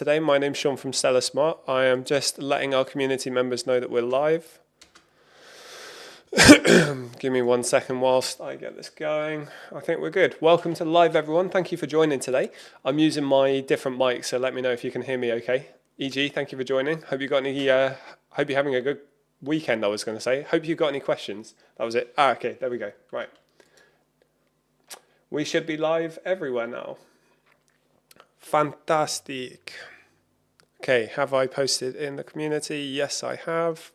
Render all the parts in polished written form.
today. My name's Sean from Stellar Smart. I am just letting our community members know that we're live. Give me 1 second whilst I get this going. I think we're good. Welcome to live, everyone. Thank you for joining today. I'm using my different mic, so let me know if you can hear me okay. EG, thank you for joining. Hope you got any, hope you're having a good weekend, I was going to say. Hope you got any questions. That was it. Okay, there we go. Right. We should be live everywhere now. Fantastic. Okay, have I posted in the community? Yes, I have.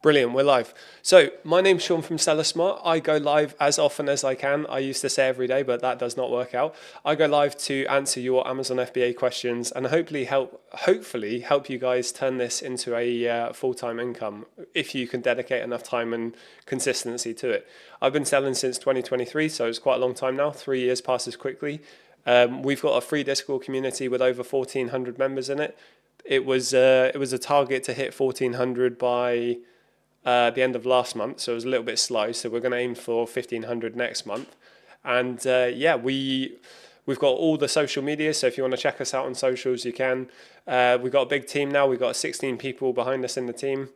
Brilliant, we're live. So, my name's Sean from Stellar Smart. I go live as often as I can. I used to say every day, but that does not work out. I go live to answer your Amazon FBA questions and hopefully help you guys turn this into a full-time income if you can dedicate enough time and consistency to it. I've been selling since 2023, so it's quite a long time now. 3 years passes quickly. We've got a free Discord community with over 1,400 members in it. It was a target to hit 1,400 by the end of last month, so it was a little bit slow. So we're going to aim for 1,500 next month. And yeah, we've got all the social media. So if you want to check us out on socials, you can. We've got a big team now. We've got 16 people behind us in the team.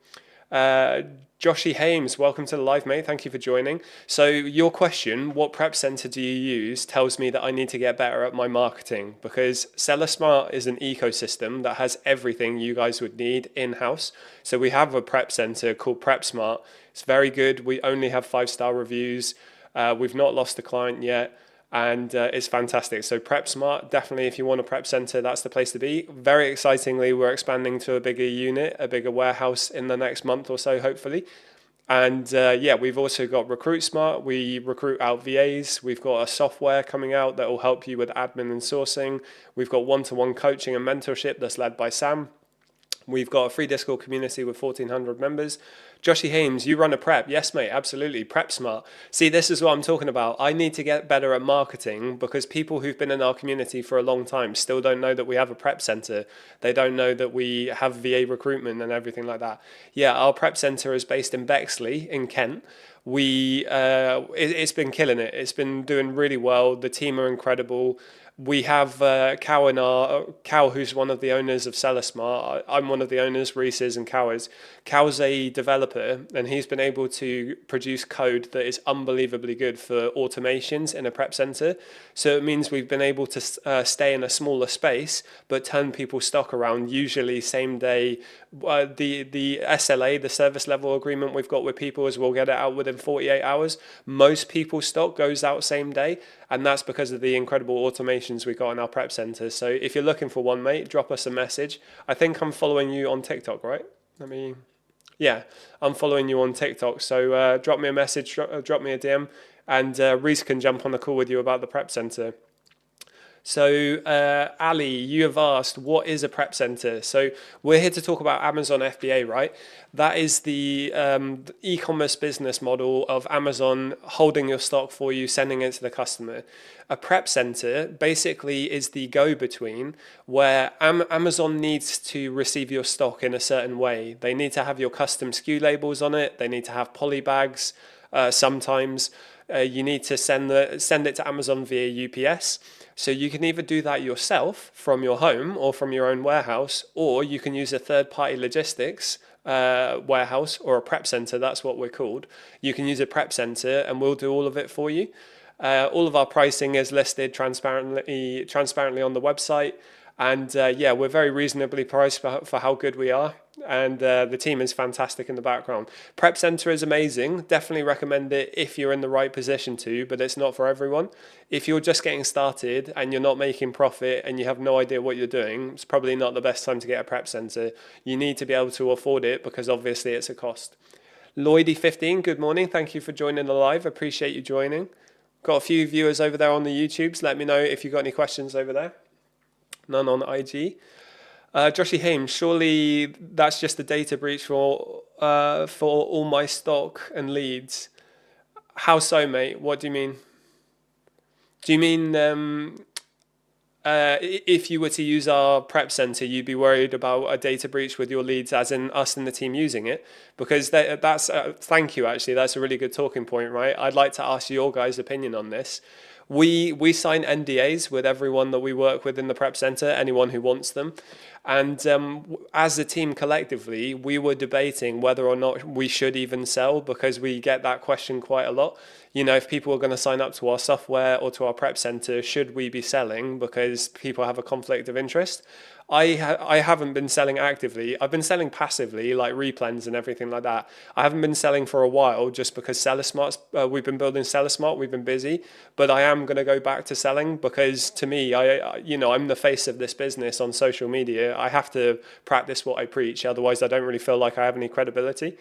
Joshy Hames, welcome to the live, mate. Thank you for joining. So your question, what prep center do you use, tells me that I need to get better at my marketing, because Stellar Smart is an ecosystem that has everything you guys would need in-house. So we have a prep center called Prep Smart. It's very good. We only have 5-star reviews. We've not lost a client yet. And it's fantastic. So Prep Smart, definitely if you want a prep center, that's the place to be. Very excitingly, we're expanding to a bigger unit, a bigger warehouse in the next month or so, hopefully. And yeah, we've also got Recruit Smart. We recruit out VAs. We've got a software coming out that will help you with admin and sourcing. We've got one-to-one coaching and mentorship that's led by Sam. We've got a free Discord community with 1,400 members. Joshy Hames, you run a prep. Yes, mate, absolutely. Prep Smart. See, this is what I'm talking about. I need to get better at marketing because people who've been in our community for a long time still don't know that we have a prep center. They don't know that we have VA recruitment and everything like that. Yeah, our prep center is based in Bexley in Kent. It's been killing it. It's been doing really well. The team are incredible. We have Cal, who's one of the owners of Stellar Smart. I'm one of the owners, Reese is, and Cal is. Cal's a developer, and he's been able to produce code that is unbelievably good for automations in a prep center. So it means we've been able to stay in a smaller space, but turn people's stock around, usually same day. The SLA, the service level agreement we've got with people, is we'll get it out within 48 hours. Most people's stock goes out same day, and that's because of the incredible automations we got in our prep center. So if you're looking for one, mate, drop us a message. I think I'm following you on TikTok, right? Yeah, I'm following you on TikTok. So drop me a message, drop me a DM, and Reese can jump on the call with you about the prep center. So Ali, you have asked, what is a prep center? So we're here to talk about Amazon FBA, right? That is the e-commerce business model of Amazon holding your stock for you, sending it to the customer. A prep center basically is the go-between where Amazon needs to receive your stock in a certain way. They need to have your custom SKU labels on it. They need to have poly bags sometimes. You need to send it to Amazon via UPS. So you can either do that yourself from your home or from your own warehouse, or you can use a third-party logistics warehouse or a prep center. That's what we're called. You can use a prep center and we'll do all of it for you. All of our pricing is listed transparently on the website. And yeah, we're very reasonably priced for how good we are. And the team is fantastic in the background. Prep Center is amazing. Definitely recommend it if you're in the right position to, but it's not for everyone. If you're just getting started and you're not making profit and you have no idea what you're doing, it's probably not the best time to get a Prep Center. You need to be able to afford it because obviously it's a cost. Lloydie15, good morning. Thank you for joining the live. Appreciate you joining. Got a few viewers over there on the YouTubes. Let me know if you've got any questions over there. None on IG. Joshy Hames, surely that's just a data breach for all my stock and leads. How so, mate? What do you mean? Do you mean if you were to use our prep center, you'd be worried about a data breach with your leads, as in us and the team using it? Because that's thank you, actually. That's a really good talking point, right? I'd like to ask your guys' opinion on this. We sign NDAs with everyone that we work with in the prep center, anyone who wants them. And as a team collectively, we were debating whether or not we should even sell, because we get that question quite a lot. You know, if people are going to sign up to our software or to our prep center, should we be selling because people have a conflict of interest? I haven't been selling actively. I've been selling passively, like replens and everything like that. I haven't been selling for a while just because Seller Smart's, we've been building Seller Smart, we've been busy. But I am going to go back to selling because to me, I'm the face of this business on social media. I have to practice what I preach. Otherwise, I don't really feel like I have any credibility.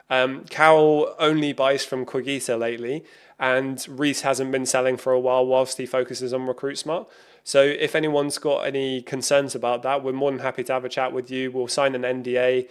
Cal only buys from Quigita lately, and Reese hasn't been selling for a while whilst he focuses on Recruit Smart. So if anyone's got any concerns about that, we're more than happy to have a chat with you. We'll sign an NDA.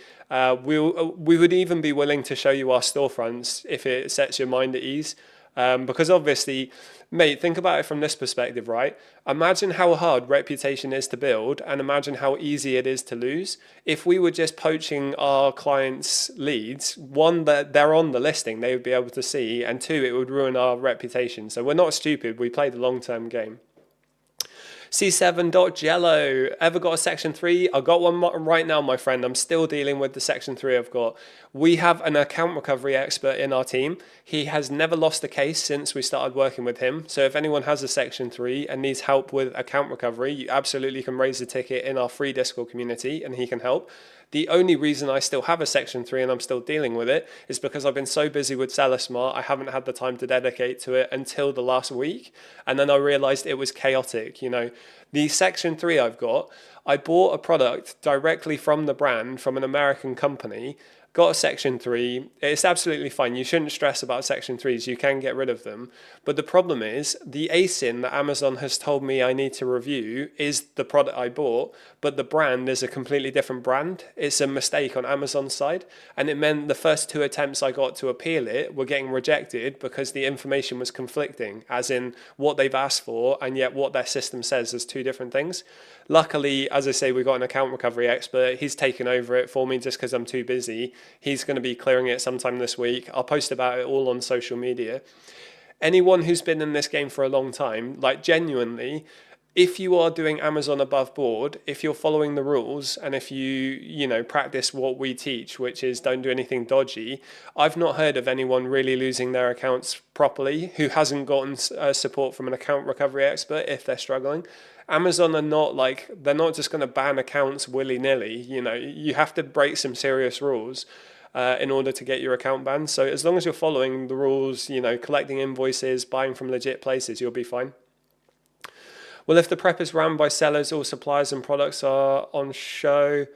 We would even be willing to show you our storefronts if it sets your mind at ease. Because obviously, mate, think about it from this perspective, right? Imagine how hard reputation is to build and imagine how easy it is to lose. If we were just poaching our clients' leads, one, that they're on the listing, they would be able to see, and two, it would ruin our reputation. So we're not stupid. We play the long-term game. C7.Jello, ever got a section 3? I got one right now, my friend. I'm still dealing with the section 3 I've got. We have an account recovery expert in our team. He has never lost a case since we started working with him. So if anyone has a section 3 and needs help with account recovery, you absolutely can raise the ticket in our free Discord community and he can help. The only reason I still have a section 3 and I'm still dealing with it is because I've been so busy with Seller Smart, I haven't had the time to dedicate to it until the last week. And then I realized it was chaotic. You know, the section 3 I've got, I bought a product directly from the brand, from an American company, got a section 3. It's absolutely fine. You shouldn't stress about section 3s. You can get rid of them. But the problem is the ASIN that Amazon has told me I need to review is the product I bought, but the brand is a completely different brand. It's a mistake on Amazon's side. And it meant the first 2 attempts I got to appeal it were getting rejected because the information was conflicting, as in what they've asked for and yet what their system says is 2 different things. Luckily, as I say, we've got an account recovery expert. He's taken over it for me just because I'm too busy. He's going to be clearing it sometime this week. I'll post about it all on social media. Anyone who's been in this game for a long time, like genuinely, if you are doing Amazon above board, if you're following the rules and if you practice what we teach, which is don't do anything dodgy, I've not heard of anyone really losing their accounts properly who hasn't gotten support from an account recovery expert if they're struggling. Amazon are not like, they're not just going to ban accounts willy-nilly. You know, you have to break some serious rules in order to get your account banned. So as long as you're following the rules, you know, collecting invoices, buying from legit places, you'll be fine. Well, if the prep is run by sellers, all suppliers and products are on show,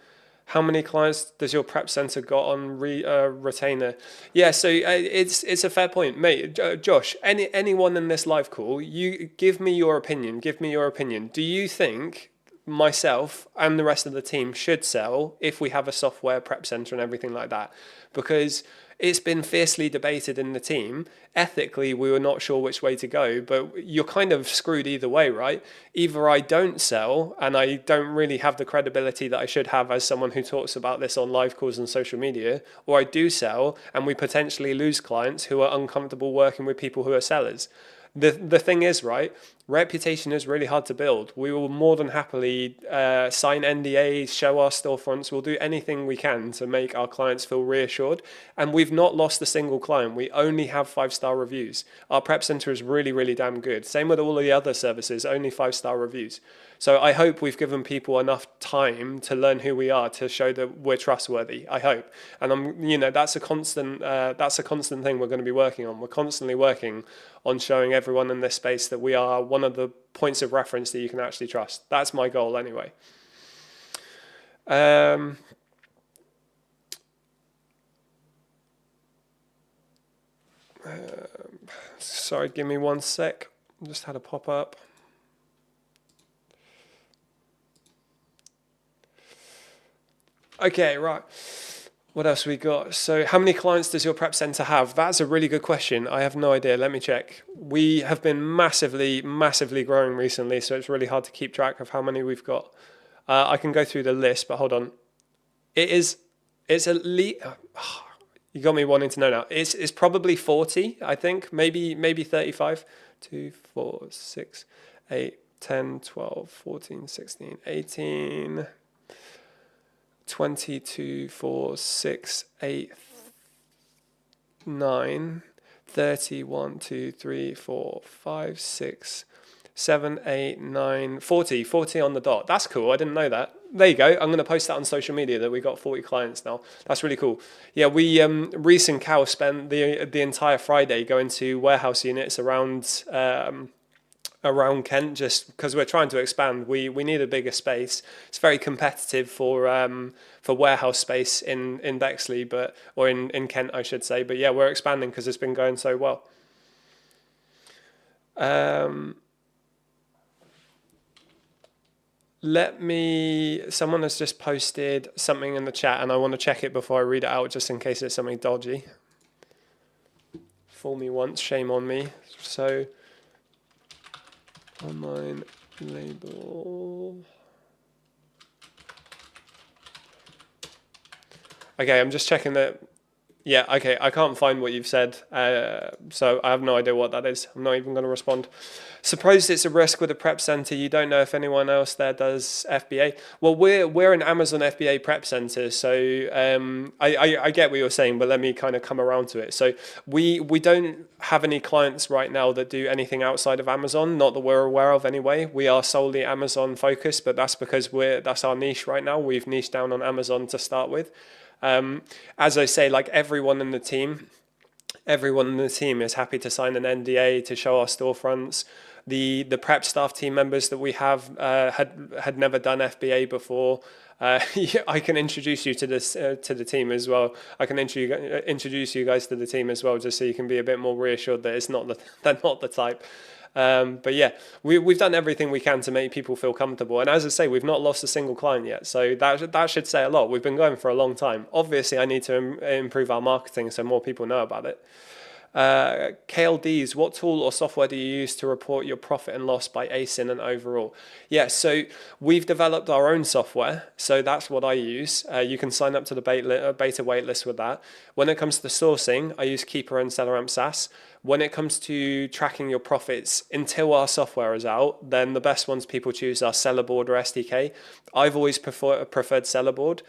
how many clients does your prep center got on retainer? Yeah, so it's a fair point, mate. Josh, anyone in this live call, you give me your opinion. Give me your opinion. Do you think myself and the rest of the team should sell if we have a software prep center and everything like that? Because it's been fiercely debated in the team. Ethically, we were not sure which way to go, but you're kind of screwed either way, right? Either I don't sell and I don't really have the credibility that I should have as someone who talks about this on live calls and social media, or I do sell and we potentially lose clients who are uncomfortable working with people who are sellers. The thing is, right, reputation is really hard to build. We will more than happily sign NDAs, show our storefronts. We'll do anything we can to make our clients feel reassured. And we've not lost a single client. We only have 5-star reviews. Our prep center is really, really damn good. Same with all of the other services, only 5-star reviews. So I hope we've given people enough time to learn who we are, to show that we're trustworthy. I hope. And that's a constant thing we're going to be working on. We're constantly working on showing everyone in this space that we are one of the points of reference that you can actually trust. That's my goal anyway. Sorry, give me one sec. Just had a pop up. Okay, right. What else we got? So how many clients does your prep center have? That's a really good question. I have no idea. Let me check. We have been massively growing recently, so it's really hard to keep track of how many we've got. I can go through the list, but hold on. It's at least, you got me wanting to know now. It's probably 40, I think, maybe 35. 2, 4, 6, 8, 10, 12, 14, 16, 18, 22, 4, 6, 8, 9, 30, 1, 2, 3, 4, 5, 6, 7, 8, 9, 40, 40 on the dot. That's cool. I didn't know that. There you go. I'm going to post that on social media that we got 40 clients now. That's really cool. Yeah, we Reese and Cal spent the entire Friday going to warehouse units around Kent, just because we're trying to expand. We need a bigger space. It's very competitive for warehouse space in Bexley, or in Kent, I should say. But yeah, we're expanding because it's been going so well. Someone has just posted something in the chat and I want to check it before I read it out just in case it's something dodgy. Fool me once, shame on me. So, online label. Okay, I'm just checking that. Yeah, okay, I can't find what you've said, so I have no idea what that is. I'm not even going to respond. Suppose it's a risk with a prep center. You don't know if anyone else there does FBA. Well, we're an Amazon FBA prep center, so I get what you're saying, but let me kind of come around to it. So we don't have any clients right now that do anything outside of Amazon, not that we're aware of anyway. We are solely Amazon focused, but that's because that's our niche right now. We've niched down on Amazon to start with. As I say, like everyone in the team is happy to sign an NDA to show our storefronts. The prep staff team members that we have had never done FBA before. I can introduce you to the team as well. I can introduce you guys to the team as well, just so you can be a bit more reassured that they're not the type. But yeah, we've done everything we can to make people feel comfortable. And as I say, we've not lost a single client yet. So that should say a lot. We've been going for a long time. Obviously, I need to improve our marketing so more people know about it. KLDs, what tool or software do you use to report your profit and loss by ASIN and overall? Yeah, so we've developed our own software. So that's what I use. You can sign up to the beta waitlist with that. When it comes to sourcing, I use Keeper and SellerAmp SaaS. When it comes to tracking your profits, until our software is out, then the best ones people choose are Sellerboard or SDK. I've always preferred Sellerboard.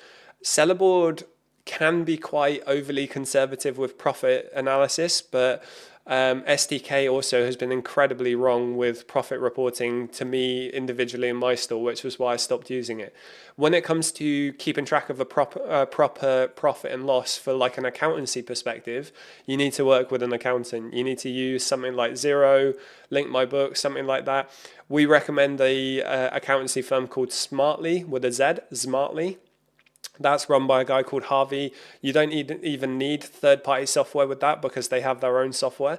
Sellerboard can be quite overly conservative with profit analysis, but SDK also has been incredibly wrong with profit reporting to me individually in my store, which was why I stopped using it. When it comes to keeping track of a proper profit and loss for like an accountancy perspective, you need to work with an accountant. You need to use something like Xero, Link My Book, something like that. We recommend a accountancy firm called Smartly with a Z, Smartly. That's run by a guy called Harvey. You don't even need third-party software with that because they have their own software.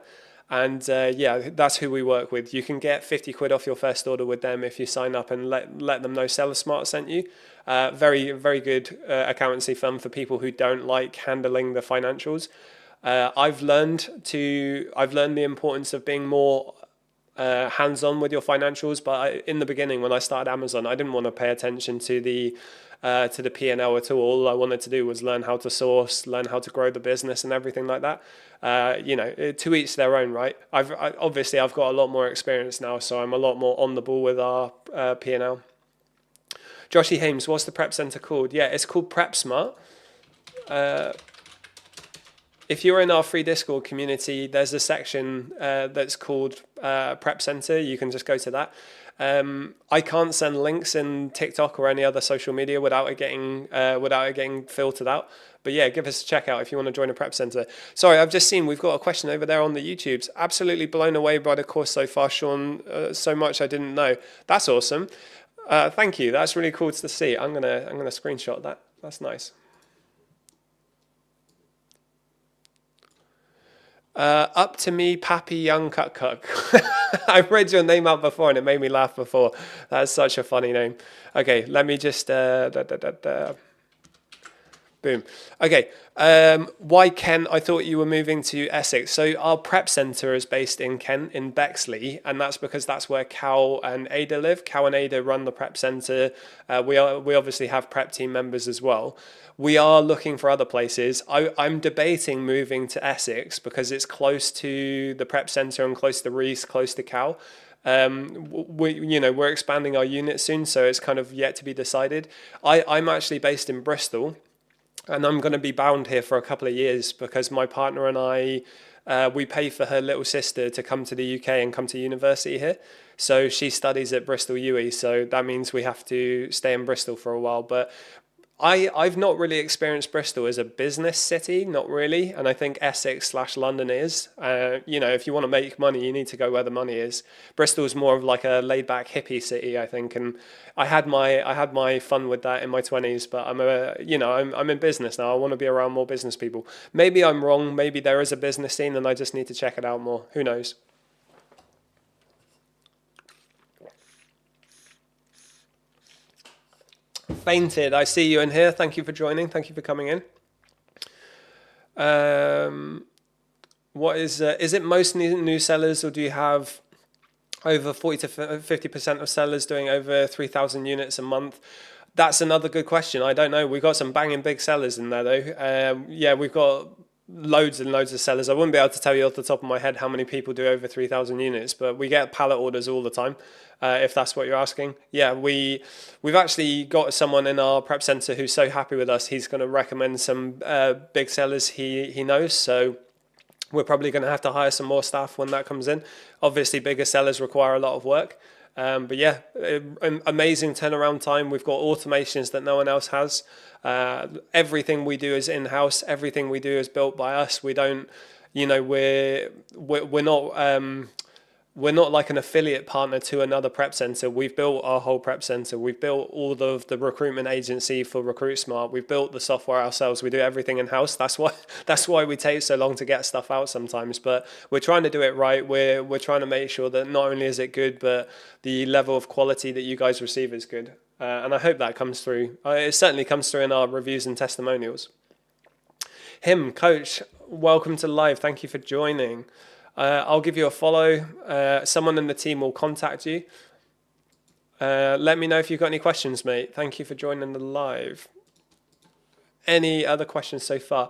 And yeah, that's who we work with. You can get 50 quid off your first order with them if you sign up and let them know SellerSmart sent you. Very, very good accountancy firm for people who don't like handling the financials. I've learned the importance of being more hands-on with your financials, but in the beginning when I started Amazon, I didn't want to pay attention to the P&L at all. All I wanted to do was learn how to source, learn how to grow the business and everything like that. To each their own, right? Obviously I've got a lot more experience now, so I'm a lot more on the ball with our P&L. Joshy Hames, what's the prep center called? Yeah, it's called Prep Smart. If you're in our free Discord community, there's a section that's called Prep Center. You can just go to that. I can't send links in TikTok or any other social media without it getting filtered out. But yeah, give us a check out if you want to join a prep center. Sorry, I've just seen we've got a question over there on the YouTubes. Absolutely blown away by the course so far, Sean. So much I didn't know. That's awesome. Thank you. That's really cool to see. I'm gonna screenshot that. That's nice. Up to me, Pappy Young Cuck. I've read your name out before and it made me laugh before. That's such a funny name. Okay, let me just Boom. Okay. Why Kent? I thought you were moving to Essex. So our prep centre is based in Kent, in Bexley, and that's because that's where Cal and Ada live. Cal and Ada run the prep centre. We obviously have prep team members as well. We are looking for other places. I'm debating moving to Essex because it's close to the prep centre and close to Reese, close to Cal. We're expanding our unit soon, so it's kind of yet to be decided. I'm actually based in Bristol, and I'm going to be bound here for a couple of years because my partner and I, we pay for her little sister to come to the UK and come to university here. So she studies at Bristol UE, so that means we have to stay in Bristol for a while. But I've not really experienced Bristol as a business city, not really, and I think Essex/London is. If you want to make money, you need to go where the money is. Bristol's more of like a laid-back hippie city, I think, and I had my fun with that in my 20s. But I'm in business now. I want to be around more business people. Maybe I'm wrong. Maybe there is a business scene, and I just need to check it out more. Who knows? Fainted. I see you in here. Thank you for joining. Thank you for coming in. What is it most new sellers, or do you have over 40 to 50% of sellers doing over 3,000 units a month? That's another good question. I don't know. We've got some banging big sellers in there though. We've got loads and loads of sellers. I wouldn't be able to tell you off the top of my head how many people do over 3,000 units, but we get pallet orders all the time. If that's what you're asking. Yeah, we've actually got someone in our prep center who's so happy with us, he's going to recommend some big sellers he knows. So we're probably going to have to hire some more staff when that comes in. Obviously, bigger sellers require a lot of work. But yeah, amazing turnaround time. We've got automations that no one else has. Everything we do is in-house. Everything we do is built by us. We don't, we're not like an affiliate partner to another prep center. We've built our whole prep center. We've built all of the recruitment agency for Recruit Smart. We've built the software ourselves. We do everything in house. That's why we take so long to get stuff out sometimes. But we're trying to do it right. We're trying to make sure that not only is it good, but the level of quality that you guys receive is good. And I hope that comes through. It certainly comes through in our reviews and testimonials. Coach, welcome to live. Thank you for joining. I'll give you a follow. Someone in the team will contact you. Let me know if you've got any questions, mate. Thank you for joining the live. Any other questions so far?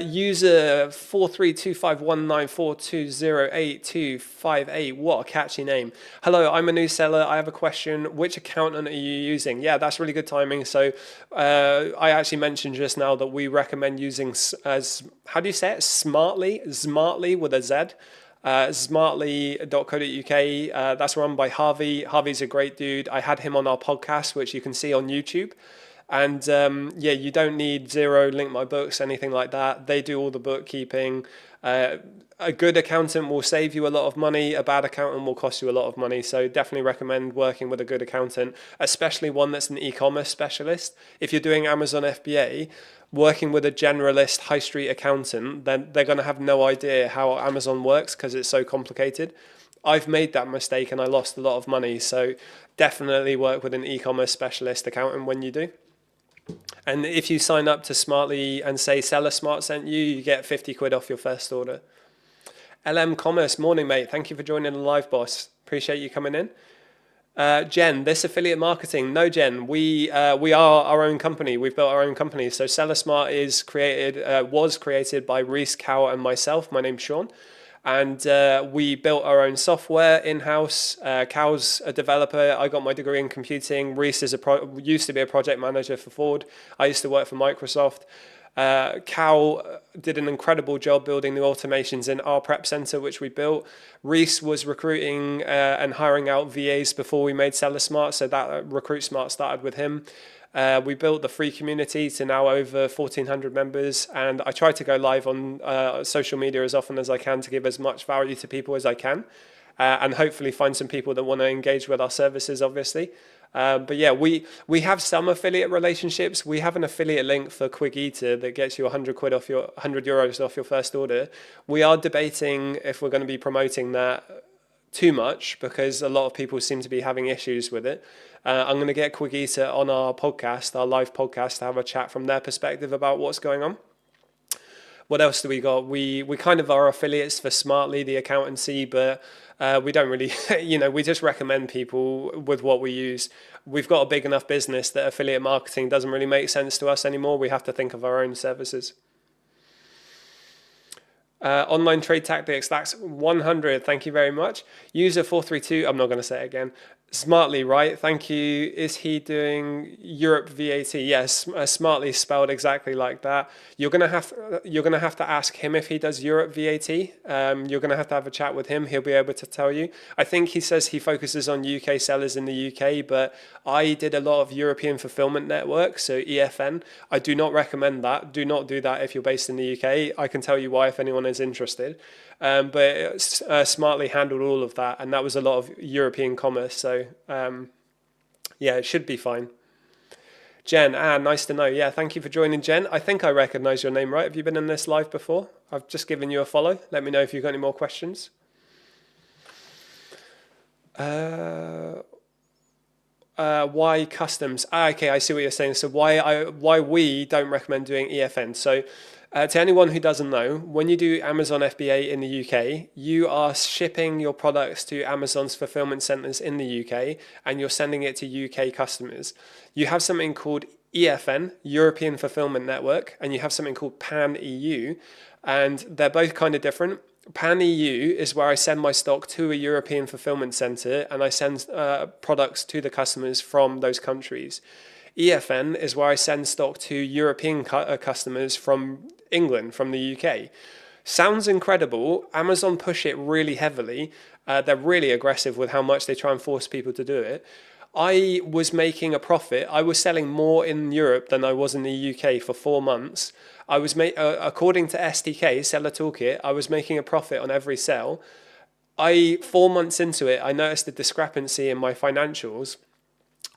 User 432519420828. What a catchy name. Hello, I'm a new seller. I have a question. Which accountant are you using? Yeah, that's really good timing. So I actually mentioned just now that we recommend using, how do you say it? Smartly with a Z. Smartly.co.uk. That's run by Harvey. Harvey's a great dude. I had him on our podcast, which you can see on YouTube. And you don't need Xero, Link My Books, anything like that. They do all the bookkeeping. A good accountant will save you a lot of money. A bad accountant will cost you a lot of money. So definitely recommend working with a good accountant, especially one that's an e-commerce specialist. If you're doing Amazon FBA, working with a generalist high street accountant, then they're going to have no idea how Amazon works because it's so complicated. I've made that mistake and I lost a lot of money. So definitely work with an e-commerce specialist accountant when you do. And if you sign up to Smartly and say Seller Smart sent you, you get 50 quid off your first order. LM Commerce, morning mate. Thank you for joining the live, boss. Appreciate you coming in. Jen, this affiliate marketing. No, Jen, we are our own company. We've built our own company. So Seller Smart was created by Reese, Cal and myself. My name's Sean. And we built our own software in-house. Cal's a developer. I got my degree in computing. Reese used to be a project manager for Ford. I used to work for Microsoft. Cal did an incredible job building the automations in our prep center, which we built. Reese was recruiting and hiring out VAs before we made Seller Smart, so that Recruit Smart started with him. We built the free community to now over 1,400 members, and I try to go live on social media as often as I can to give as much value to people as I can, and hopefully find some people that want to engage with our services, obviously. But yeah, we have some affiliate relationships. We have an affiliate link for Quick Eater that gets you 100 euros off your first order. We are debating if we're going to be promoting that too much because a lot of people seem to be having issues with it. I'm going to get Quigita on our podcast, our live podcast, to have a chat from their perspective about what's going on. What else do we got? We kind of are affiliates for Smartly, the accountancy, but we don't really, we just recommend people with what we use. We've got a big enough business that affiliate marketing doesn't really make sense to us anymore. We have to think of our own services. Online trade tactics, that's 100. Thank you very much. User 432, I'm not going to say it again. Smartly, right? Thank you. Is he doing Europe VAT? Yes, Smartly spelled exactly like that. You're gonna have to ask him if he does Europe VAT. You're gonna have to have a chat with him. He'll be able to tell you. I think he says he focuses on UK sellers in the UK, but I did a lot of European Fulfillment Network, so EFN. I do not recommend that. Do not do that if you're based in the UK. I can tell you why if anyone is interested. But Smartly handled all of that, and that was a lot of European commerce. So yeah, it should be fine. Jen, nice to know. Yeah, thank you for joining, Jen. I think I recognize your name, right? Have you been in this live before? I've just given you a follow. Let me know if you've got any more questions. Why customs? Okay, I see what you're saying. So why we don't recommend doing EFN. So to anyone who doesn't know, when you do Amazon FBA in the UK, you are shipping your products to Amazon's fulfillment centers in the UK, and you're sending it to UK customers. You have something called EFN, European Fulfillment Network, and you have something called Pan EU, and they're both kind of different. Pan EU is where I send my stock to a European fulfillment center, and I send products to the customers from those countries. EFN is where I send stock to European customers from England, from the UK. Sounds incredible. Amazon push it really heavily. They're really aggressive with how much they try and force people to do it. I was making a profit. I was selling more in Europe than I was in the UK for 4 months. I was according to STK, Seller Toolkit, I was making a profit on every sale. 4 months into it, I noticed a discrepancy in my financials.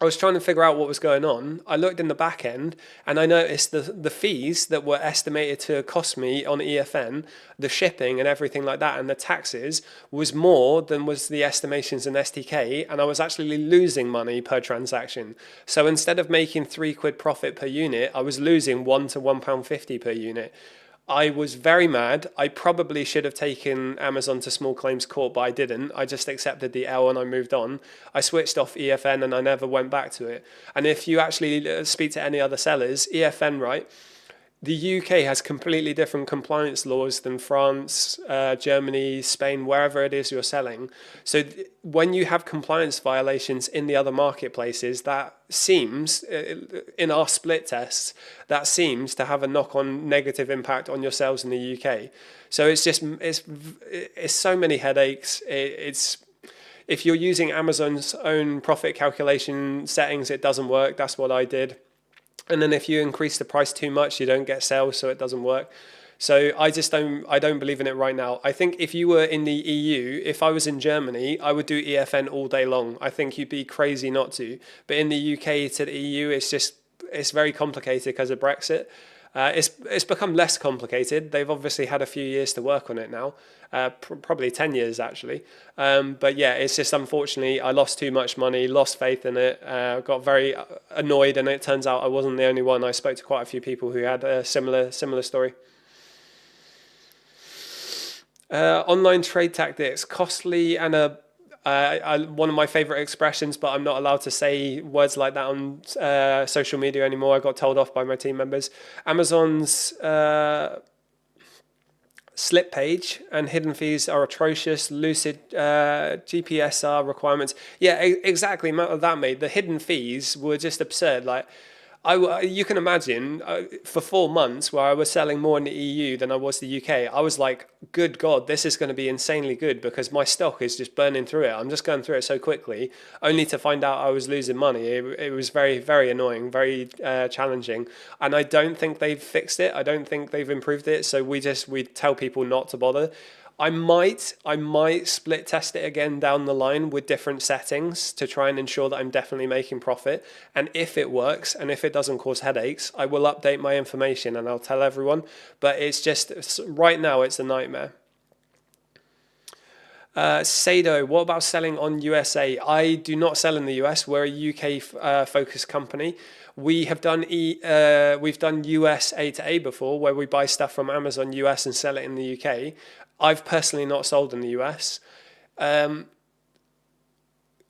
I was trying to figure out what was going on. I looked in the back end and I noticed the fees that were estimated to cost me on EFN, the shipping and everything like that, and the taxes was more than was the estimations in STK, and I was actually losing money per transaction. So instead of making £3 profit per unit, I was losing £1 to £1.50 per unit. I was very mad. I probably should have taken Amazon to small claims court, but I didn't. I just accepted the L and I moved on. I switched off EFN and I never went back to it. And if you actually speak to any other sellers, EFN, right? The UK has completely different compliance laws than France, Germany, Spain, wherever it is you're selling. So when you have compliance violations in the other marketplaces, that seems, in our split tests, that seems to have a knock-on negative impact on your sales in the UK. So it's so many headaches. If you're using Amazon's own profit calculation settings, it doesn't work. That's what I did. And then if you increase the price too much, you don't get sales, so it doesn't work. So I don't believe in it right now. I think if you were in the EU, if I was in Germany, I would do EFN all day long. I think you'd be crazy not to. But in the UK to the EU, it's very complicated because of Brexit. It's become less complicated. They've obviously had a few years to work on it now, probably 10 years actually. But yeah, it's just unfortunately I lost too much money, lost faith in it, got very annoyed, and it turns out I wasn't the only one. I spoke to quite a few people who had a similar story. Online trade tactics, costly and one of my favorite expressions, but I'm not allowed to say words like that on social media anymore. I got told off by my team members. Amazon's slip page and hidden fees are atrocious. Lucid GPSR requirements. Yeah, exactly. That made the hidden fees were just absurd. Like, you can imagine for 4 months where I was selling more in the EU than I was the UK, I was like, good God, this is going to be insanely good because my stock is just burning through it. I'm just going through it so quickly, only to find out I was losing money. It was very, very annoying, very challenging. And I don't think they've fixed it. I don't think they've improved it. So we tell people not to bother. I might split test it again down the line with different settings to try and ensure that I'm definitely making profit. And if it works and if it doesn't cause headaches, I will update my information and I'll tell everyone. But right now it's a nightmare. Sado, what about selling on USA? I do not sell in the US. We're a UK focused company. We've done US A to A before, where we buy stuff from Amazon US and sell it in the UK. I've personally not sold in the US. Um,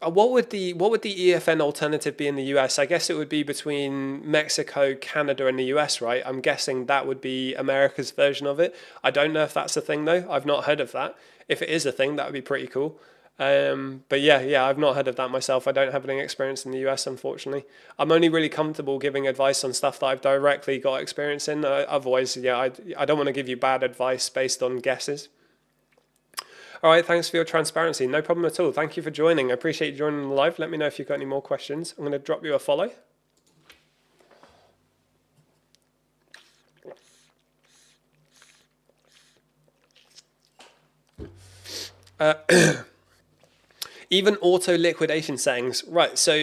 what would the EFN alternative be in the US? I guess it would be between Mexico, Canada, and the US, right? I'm guessing that would be America's version of it. I don't know if that's a thing though. I've not heard of that. If it is a thing, that would be pretty cool. But yeah, I've not heard of that myself. I don't have any experience in the US, unfortunately. I'm only really comfortable giving advice on stuff that I've directly got experience in. Otherwise, yeah, I don't want to give you bad advice based on guesses. All right, thanks for your transparency. No problem at all. Thank you for joining. I appreciate you joining the live. Let me know if you've got any more questions. I'm going to drop you a follow. Even auto liquidation settings. Right, so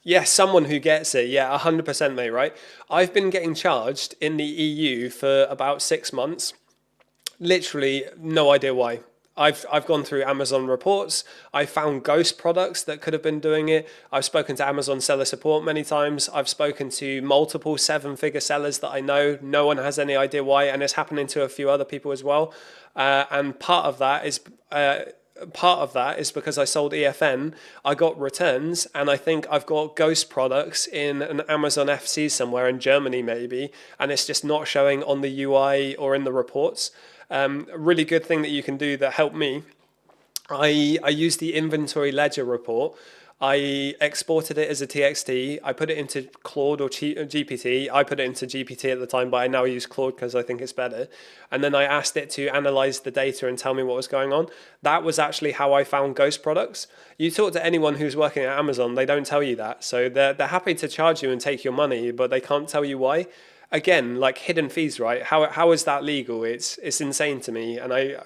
yeah, someone who gets it. Yeah, 100% mate, right? I've been getting charged in the EU for about 6 months. Literally no idea why. I've gone through Amazon reports. I found ghost products that could have been doing it. I've spoken to Amazon seller support many times. I've spoken to multiple seven-figure sellers that I know. No one has any idea why, and it's happening to a few other people as well. And part of that is because I sold EFN, I got returns, and I think I've got ghost products in an Amazon FC somewhere in Germany maybe, and it's just not showing on the UI or in the reports. A really good thing that you can do that helped me, I used the inventory ledger report. I exported it as a TXT. I put it into Claude or GPT. I put it into GPT at the time, but I now use Claude because I think it's better. And then I asked it to analyze the data and tell me what was going on. That was actually how I found ghost products. You talk to anyone who's working at Amazon, they don't tell you that. So they're happy to charge you and take your money, but they can't tell you why. Again, like hidden fees, right? How is that legal? It's insane to me. And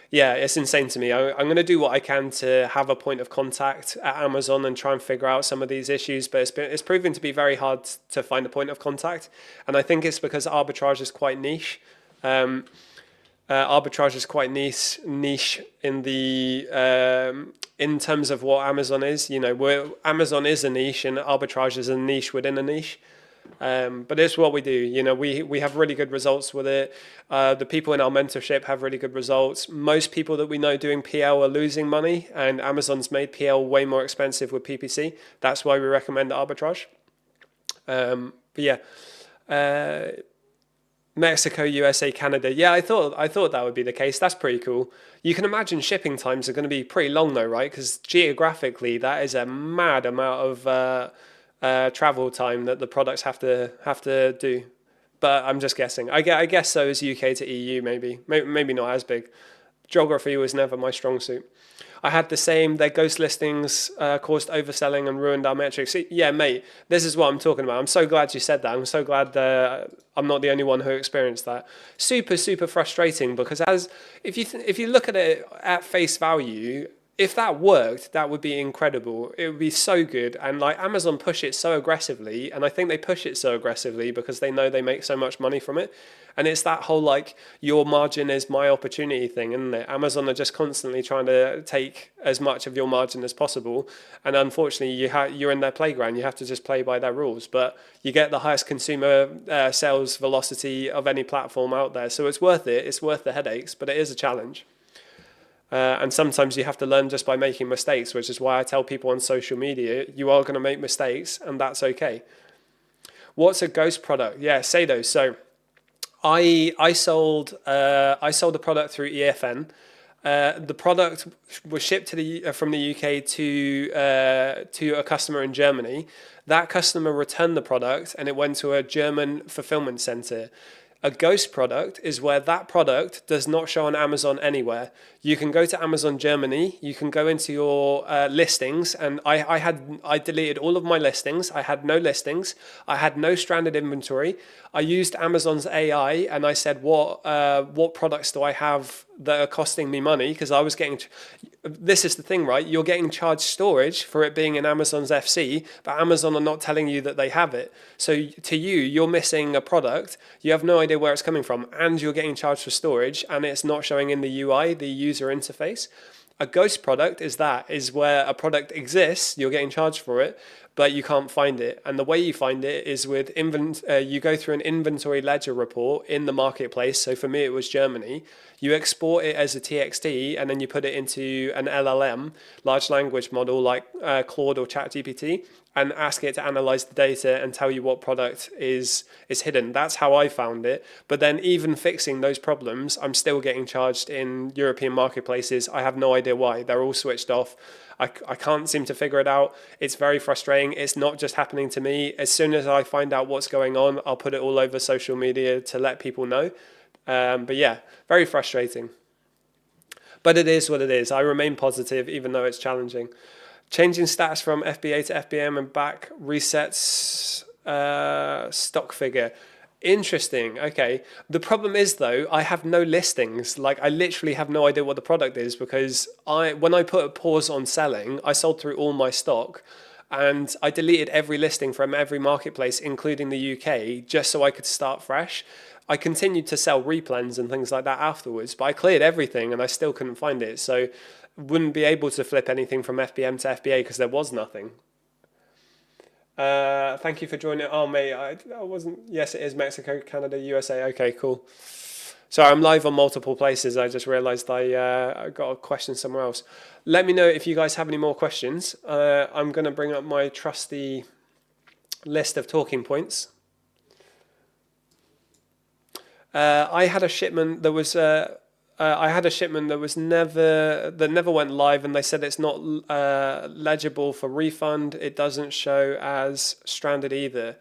yeah, it's insane to me. I'm going to do what I can to have a point of contact at Amazon and try and figure out some of these issues, but it's proven to be very hard to find a point of contact, and I think it's because arbitrage is quite niche. Arbitrage is quite niche in the in terms of what Amazon is. You know, where Amazon is a niche and arbitrage is a niche within a niche. But it's what we do. You know, we have really good results with it. The people in our mentorship have really good results. Most people that we know doing PL are losing money, and Amazon's made PL way more expensive with PPC. That's why we recommend arbitrage. But yeah, Mexico, USA, Canada. Yeah, I thought that would be the case. That's pretty cool. You can imagine shipping times are going to be pretty long though, right? Because geographically, that is a mad amount of travel time that the products have to do. But I'm just guessing. I guess so is UK to EU maybe not as big. Geography was never my strong suit. I had the same. Their ghost listings caused overselling and ruined our metrics. Yeah, mate, this is what I'm talking about. I'm so glad you said that. I'm so glad I'm not the only one who experienced that. Super, super frustrating because if you look at it at face value, if that worked, that would be incredible. It would be so good. And like Amazon push it so aggressively, and I think they push it so aggressively because they know they make so much money from it. And it's that whole like your margin is my opportunity thing, isn't it? Amazon are just constantly trying to take as much of your margin as possible. And unfortunately, you're in their playground. You have to just play by their rules. But you get the highest consumer sales velocity of any platform out there. So it's worth it. It's worth the headaches, but it is a challenge. And sometimes you have to learn just by making mistakes, which is why I tell people on social media, you are going to make mistakes and that's okay. What's a ghost product? Yeah, Sado. So I sold the product through EFN. The product was shipped from the UK to a customer in Germany. That customer returned the product and it went to a German fulfillment center. A ghost product is where that product does not show on Amazon anywhere. You can go to Amazon Germany, you can go into your listings, and I deleted all of my listings. I had no listings. I had no stranded inventory. I used Amazon's AI and I said, what products do I have that are costing me money because I was getting. This is the thing, right? You're getting charged storage for it being in Amazon's FC, but Amazon are not telling you that they have it. So to you, you're missing a product. You have no idea where it's coming from, and you're getting charged for storage, and it's not showing in the UI, the user interface. A ghost product is where a product exists, you're getting charged for it, but you can't find it. And the way you find it is with you go through an inventory ledger report in the marketplace. So for me, it was Germany. You export it as a TXT and then you put it into an LLM, large language model like Claude or ChatGPT, and ask it to analyze the data and tell you what product is hidden. That's how I found it. But then even fixing those problems, I'm still getting charged in European marketplaces. I have no idea why. They're all switched off. I can't seem to figure it out. It's very frustrating. It's not just happening to me. As soon as I find out what's going on, I'll put it all over social media to let people know. But yeah, very frustrating. But it is what it is. I remain positive, even though it's challenging. Changing stats from FBA to FBM and back resets stock figure. Interesting. Okay. The problem is though, I have no listings. Like I literally have no idea what the product is because when I put a pause on selling, I sold through all my stock and I deleted every listing from every marketplace, including the UK, just so I could start fresh. I continued to sell replens and things like that afterwards, but I cleared everything and I still couldn't find it. So wouldn't be able to flip anything from FBM to FBA because there was nothing. Thank you for joining. Oh, mate, I wasn't. Yes, it is Mexico, Canada, USA. Okay, cool. So I'm live on multiple places. I just realized I got a question somewhere else. Let me know if you guys have any more questions. I'm going to bring up my trusty list of talking points. I had a shipment that was never went live, and they said it's not legible for refund. It doesn't show as stranded either.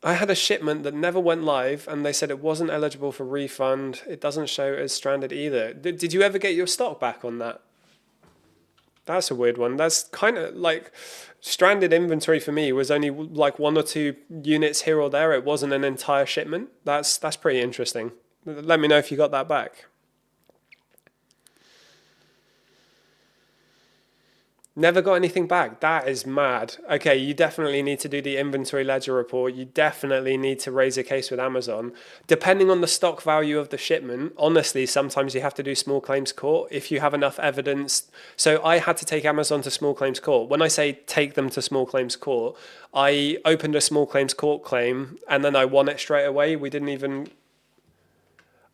I had a shipment that never went live, and they said it wasn't eligible for refund. It doesn't show as stranded either. Did you ever get your stock back on that? That's a weird one. That's kind of like stranded inventory for me was only like 1 or 2 units here or there. It wasn't an entire shipment. That's pretty interesting. Let me know if you got that back. Never got anything back. That is mad. Okay, you definitely need to do the inventory ledger report. You definitely need to raise a case with Amazon. Depending on the stock value of the shipment, honestly, sometimes you have to do small claims court if you have enough evidence. So I had to take Amazon to small claims court. When I say take them to small claims court, I opened a small claims court claim and then I won it straight away. We didn't even...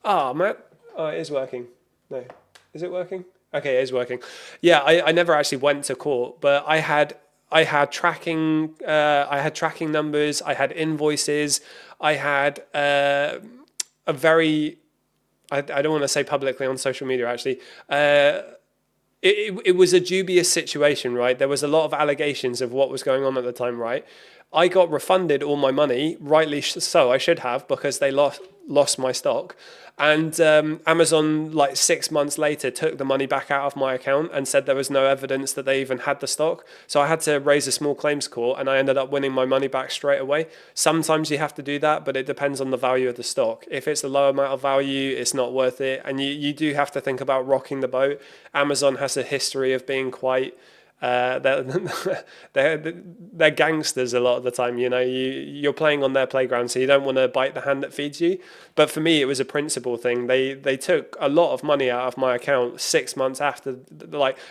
Oh, Matt. Oh, it is working. No. Is it working? Okay, it is working. Yeah, I never actually went to court, but I had tracking numbers, I had invoices, I had a very I don't want to say publicly on social media actually. It was a dubious situation, right? There was a lot of allegations of what was going on at the time, right? I got refunded all my money, rightly so, I should have, because they lost my stock. And Amazon, like 6 months later, took the money back out of my account and said there was no evidence that they even had the stock. So I had to raise a small claims court and I ended up winning my money back straight away. Sometimes you have to do that, but it depends on the value of the stock. If it's a low amount of value, it's not worth it. And you do have to think about rocking the boat. Amazon has a history of being quite... they're gangsters a lot of the time, you know. You're playing on their playground, so you don't want to bite the hand that feeds you. But for me, it was a principle thing. They took a lot of money out of my account 6 months after,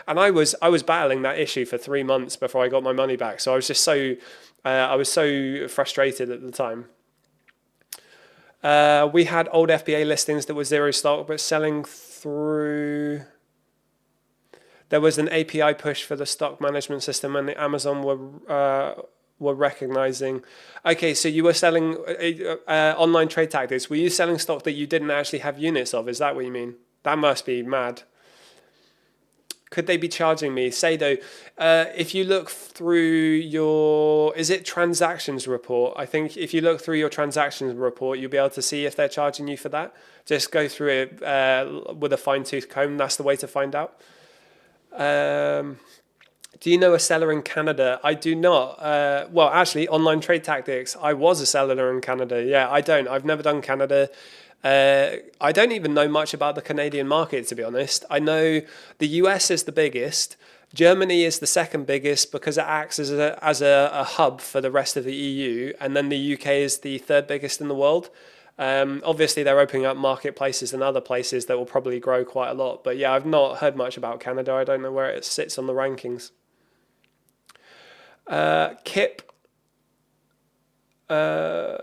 and I was battling that issue for 3 months before I got my money back. So I was just so frustrated at the time. We had old FBA listings that were zero stock, but selling through. There was an API push for the stock management system, and the Amazon were recognizing. Okay, so you were selling online trade tactics. Were you selling stock that you didn't actually have units of? Is that what you mean? That must be mad. Could they be charging me? Sado, if you look through your, is it transactions report? I think if you look through your transactions report, you'll be able to see if they're charging you for that. Just go through it with a fine-tooth comb. That's the way to find out. Do you know a seller in Canada? I do not. Well, actually, online trade tactics. I was a seller in Canada. Yeah, I don't. I've never done Canada. I don't even know much about the Canadian market, to be honest. I know the US is the biggest. Germany is the second biggest because it acts as a hub for the rest of the EU, and then the UK is the third biggest in the world. Obviously, they're opening up marketplaces and other places that will probably grow quite a lot. But yeah, I've not heard much about Canada. I don't know where it sits on the rankings. Kip, uh,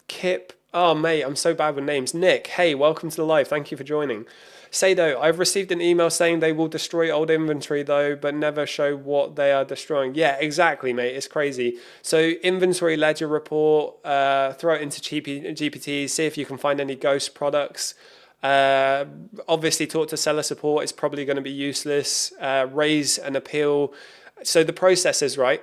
Kip. Oh, mate, I'm so bad with names. Nick, hey, welcome to the live. Thank you for joining. Sado, I've received an email saying they will destroy old inventory though, but never show what they are destroying. Yeah, exactly, mate. It's crazy. So inventory ledger report, throw it into GPT, see if you can find any ghost products. Obviously, talk to seller support. It's probably going to be useless. Raise an appeal. So the process is right.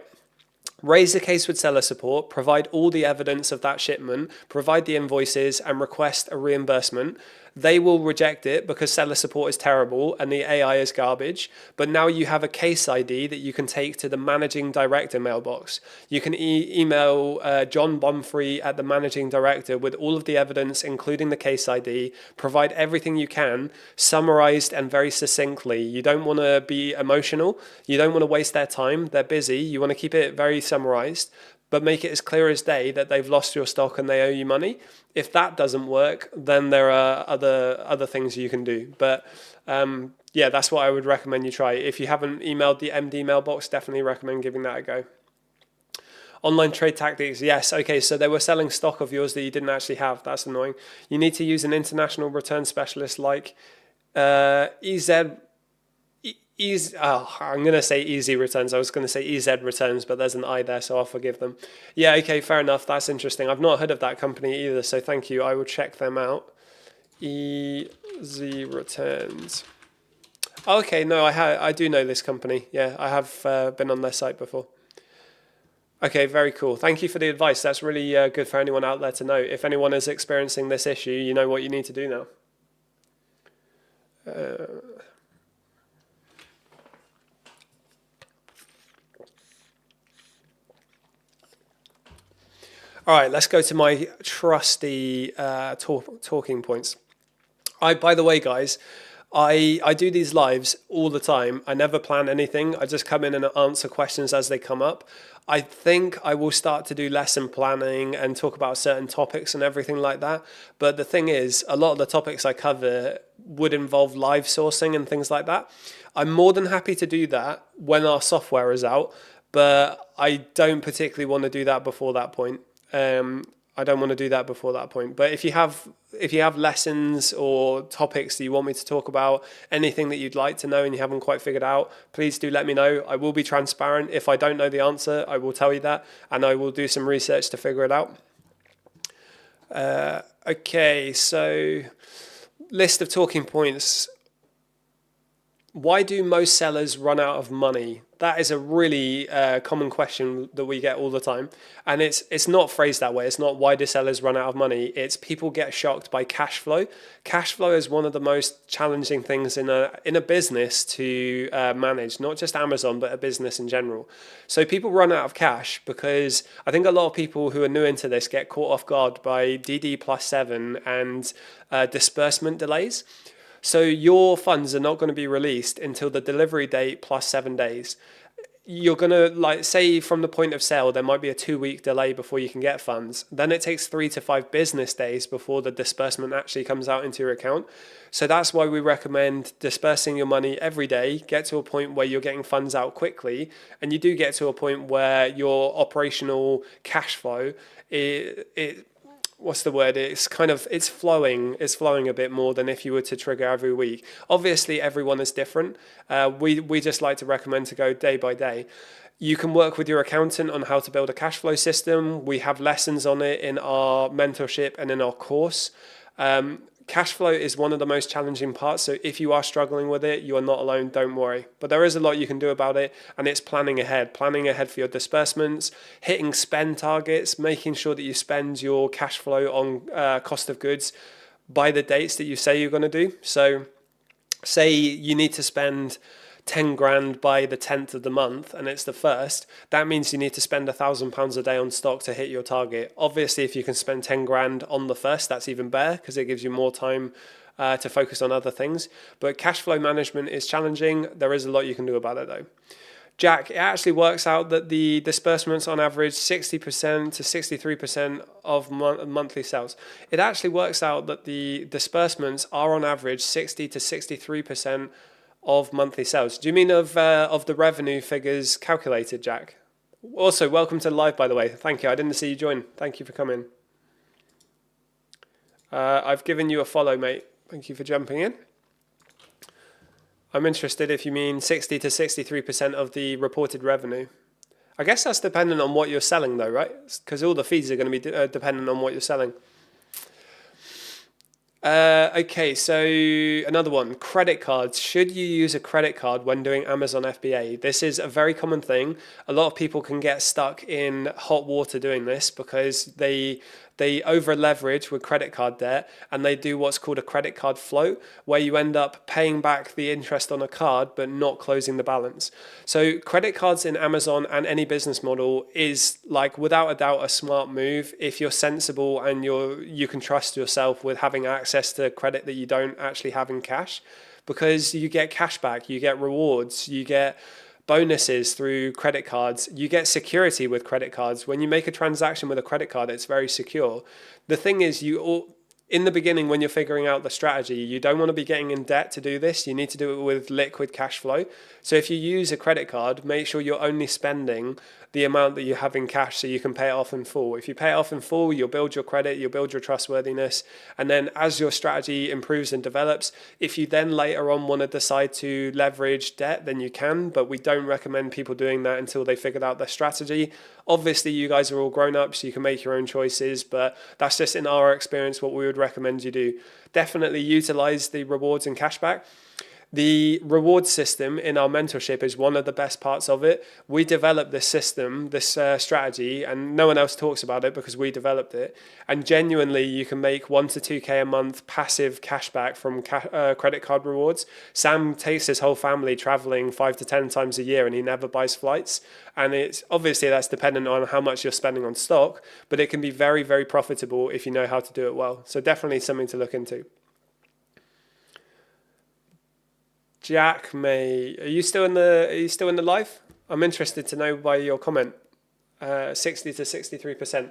Raise a case with seller support, provide all the evidence of that shipment, provide the invoices, and request a reimbursement. They will reject it because seller support is terrible and the AI is garbage. But now you have a case ID that you can take to the managing director mailbox. You can email John Bonfrey at the managing director with all of the evidence, including the case ID. Provide everything you can, summarized and very succinctly. You don't want to be emotional. You don't want to waste their time. They're busy. You want to keep it very summarized, but make it as clear as day that they've lost your stock and they owe you money. If that doesn't work, then there are other things you can do. But yeah, that's what I would recommend you try. If you haven't emailed the MD mailbox, definitely recommend giving that a go. Online trade tactics, yes. Okay, so they were selling stock of yours that you didn't actually have. That's annoying. You need to use an international return specialist like EZ. I'm going to say Easy Returns. I was going to say EZ Returns, but there's an I there, so I'll forgive them. Yeah, okay, fair enough. That's interesting. I've not heard of that company either, so thank you. I will check them out. Easy Returns. Okay, no, I do know this company. Yeah, I have been on their site before. Okay, very cool. Thank you for the advice. That's really good for anyone out there to know. If anyone is experiencing this issue, you know what you need to do now. All right, let's go to my trusty talking points. By the way, guys, I do these lives all the time. I never plan anything. I just come in and answer questions as they come up. I think I will start to do lesson planning and talk about certain topics and everything like that. But the thing is, a lot of the topics I cover would involve live sourcing and things like that. I'm more than happy to do that when our software is out, but I don't particularly want to do that before that point. I don't want to do that before that point. But if you have lessons or topics that you want me to talk about, anything that you'd like to know and you haven't quite figured out, please do let me know. I will be transparent. If I don't know the answer, I will tell you that, and I will do some research to figure it out. Okay, so list of talking points. Why do most sellers run out of money? That is a really common question that we get all the time. And it's not phrased that way. It's not why do sellers run out of money. It's people get shocked by cash flow. Cash flow is one of the most challenging things in a business to manage, not just Amazon, but a business in general. So people run out of cash because I think a lot of people who are new into this get caught off guard by DD+7 and disbursement delays. So your funds are not going to be released until the delivery date plus 7 days. You're going to, say from the point of sale, there might be a 2-week delay before you can get funds. Then it takes 3 to 5 business days before the disbursement actually comes out into your account. So that's why we recommend dispersing your money every day, get to a point where you're getting funds out quickly, and you do get to a point where your operational cash flow, what's the word? It's flowing a bit more than if you were to trigger every week. Obviously, everyone is different. We just like to recommend to go day by day. You can work with your accountant on how to build a cash flow system. We have lessons on it in our mentorship and in our course. Cash flow is one of the most challenging parts, so if you are struggling with it, you are not alone, don't worry. But there is a lot you can do about it, and it's planning ahead for your disbursements, hitting spend targets, making sure that you spend your cash flow on cost of goods by the dates that you say you're going to do. So say you need to spend 10 grand by the 10th of the month and it's the first, that means you need to spend £1,000 a day on stock to hit your target. Obviously, if you can spend 10 grand on the first, that's even better because it gives you more time to focus on other things. But cash flow management is challenging. There is a lot you can do about it though. Jack, it actually works out that the disbursements on average 60% to 63% of monthly sales. It actually works out that the disbursements are on average 60 to 63% of monthly sales. Do you mean of the revenue figures calculated, Jack? Also, welcome to live, by the way. Thank you. I didn't see you join. Thank you for coming. I've given you a follow, mate. Thank you for jumping in. I'm interested if you mean 60 to 63% of the reported revenue. I guess that's dependent on what you're selling though, right? Because all the fees are going to be dependent on what you're selling. Okay, so another one, credit cards. Should you use a credit card when doing Amazon FBA? This is a very common thing. A lot of people can get stuck in hot water doing this because they over leverage with credit card debt and they do what's called a credit card float, where you end up paying back the interest on a card but not closing the balance. So credit cards in Amazon and any business model is like without a doubt a smart move if you're sensible and you can trust yourself with having access to credit that you don't actually have in cash, because you get cash back, you get rewards, you get bonuses through credit cards, you get security with credit cards. When you make a transaction with a credit card, it's very secure. The thing is, in the beginning, when you're figuring out the strategy, you don't want to be getting in debt to do this. You need to do it with liquid cash flow. So if you use a credit card, make sure you're only spending the amount that you have in cash so you can pay it off in full. If you pay it off in full, you'll build your credit, you'll build your trustworthiness. And then as your strategy improves and develops, if you then later on want to decide to leverage debt, then you can, but we don't recommend people doing that until they figured out their strategy. Obviously, you guys are all grown up, so you can make your own choices, but that's just in our experience what we would recommend you do. Definitely utilize the rewards and cashback. The reward system in our mentorship is one of the best parts of it. We developed this system, this strategy, and no one else talks about it because we developed it. And genuinely, you can make 1 to 2K a month passive cashback from credit card rewards. Sam takes his whole family traveling 5 to 10 times a year and he never buys flights. And it's obviously that's dependent on how much you're spending on stock, but it can be very, very profitable if you know how to do it well. So definitely something to look into. Jack May, are you still in the live? I'm interested to know by your comment. 60 to 63%.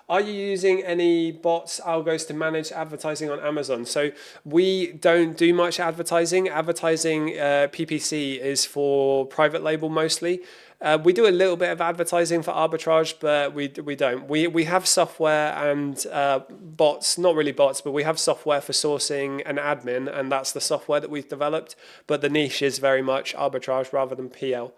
Are you using any bots, algos to manage advertising on Amazon? So we don't do much advertising. Advertising PPC is for private label mostly. We do a little bit of advertising for arbitrage, but we don't. We have software and bots, not really bots, but we have software for sourcing and admin, and that's the software that we've developed. But the niche is very much arbitrage rather than PL.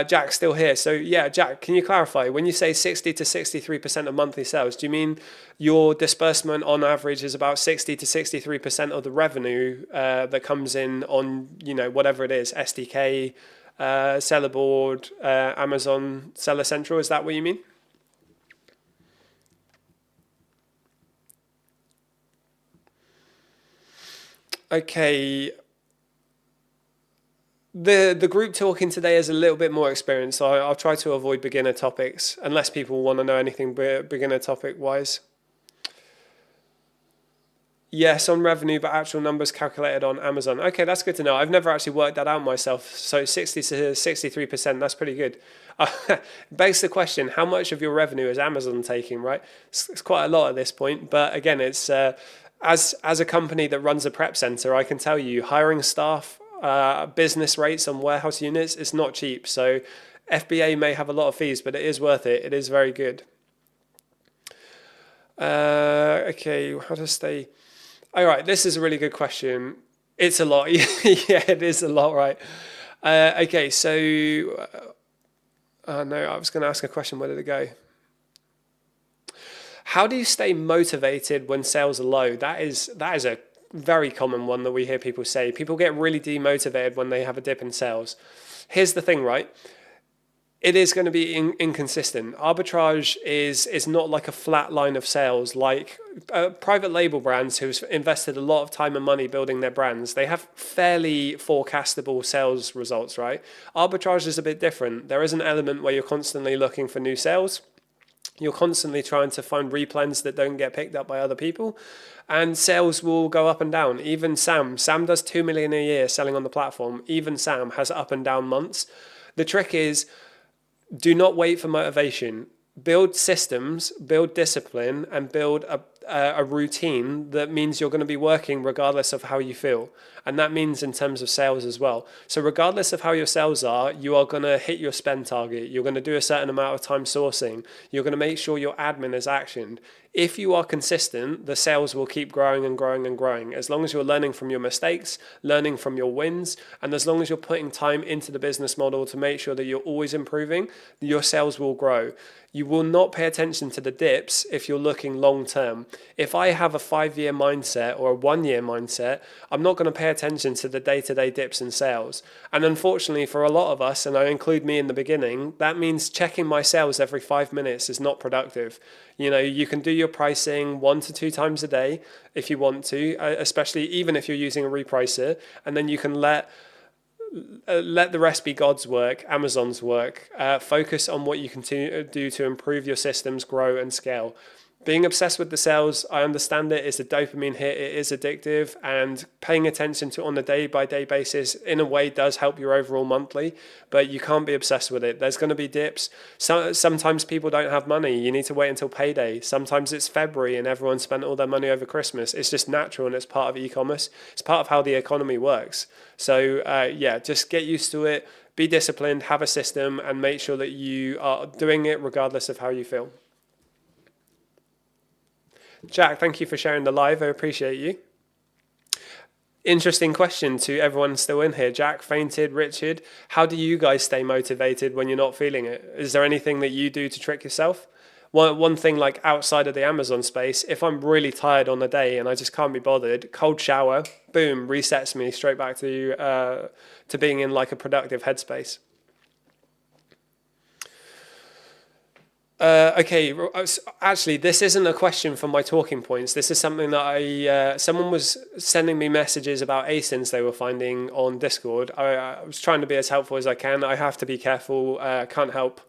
Jack's still here. So yeah, Jack, can you clarify? When you say 60 to 63% of monthly sales, do you mean your disbursement on average is about 60 to 63% of the revenue that comes in on, whatever it is, SDK, Seller Board, Amazon Seller Central? Is that what you mean? Okay. The group talking today is a little bit more experienced, so I'll try to avoid beginner topics unless people want to know anything beginner topic wise. Yes, on revenue, but actual numbers calculated on Amazon. Okay, that's good to know. I've never actually worked that out myself. So 60 to 63%, that's pretty good. Begs the question, how much of your revenue is Amazon taking, right? It's quite a lot at this point. But again, it's as a company that runs a prep center, I can tell you hiring staff, business rates on warehouse units is not cheap. So FBA may have a lot of fees, but it is worth it. It is very good. Okay, how to stay... All right, this is a really good question. It's a lot. Yeah, it is a lot, right? Okay, so... no, I was going to ask a question. Where did it go? How do you stay motivated when sales are low? That is a very common one that we hear people say. People get really demotivated when they have a dip in sales. Here's the thing, right? It is going to be inconsistent. Arbitrage is not like a flat line of sales like private label brands who've invested a lot of time and money building their brands. They have fairly forecastable sales results, right? Arbitrage is a bit different. There is an element where you're constantly looking for new sales. You're constantly trying to find replens that don't get picked up by other people, and sales will go up and down. Even Sam does 2 million a year selling on the platform. Even Sam has up and down months. The trick is, do not wait for motivation. Build systems, build discipline, and build a routine that means you're going to be working regardless of how you feel. And that means in terms of sales as well. So regardless of how your sales are, you are going to hit your spend target. You're going to do a certain amount of time sourcing. You're going to make sure your admin is actioned. If you are consistent, the sales will keep growing and growing and growing. As long as you're learning from your mistakes, learning from your wins, and as long as you're putting time into the business model to make sure that you're always improving, your sales will grow. You will not pay attention to the dips if you're looking long term. If I have a 5-year mindset or a 1-year mindset, I'm not going to pay attention to the day-to-day dips in sales. And unfortunately for a lot of us, and I include me in the beginning, that means checking my sales every 5 minutes is not productive. You know, you can do your pricing 1 to 2 times a day if you want to, especially even if you're using a repricer, and then you can let the rest be God's work, Amazon's work. Focus on what you can do to improve your systems, grow and scale. Being obsessed with the sales, I understand it. It's a dopamine hit. It is addictive, and paying attention to it on a day-by-day basis in a way does help your overall monthly, but you can't be obsessed with it. There's going to be dips. Sometimes people don't have money. You need to wait until payday. Sometimes it's February and everyone spent all their money over Christmas. It's just natural, and it's part of e-commerce. It's part of how the economy works. So just get used to it. Be disciplined, have a system, and make sure that you are doing it regardless of how you feel. Jack, thank you for sharing the live. I appreciate you. Interesting question to everyone still in here. Jack, Fainted, Richard, how do you guys stay motivated when you're not feeling it? Is there anything that you do to trick yourself? One thing, like outside of the Amazon space, if I'm really tired on a day and I just can't be bothered, cold shower, boom, resets me straight back to being in like a productive headspace. Okay, actually, this isn't a question from my talking points. This is something that someone was sending me messages about ASINs they were finding on Discord. I was trying to be as helpful as I can. I have to be careful, can't help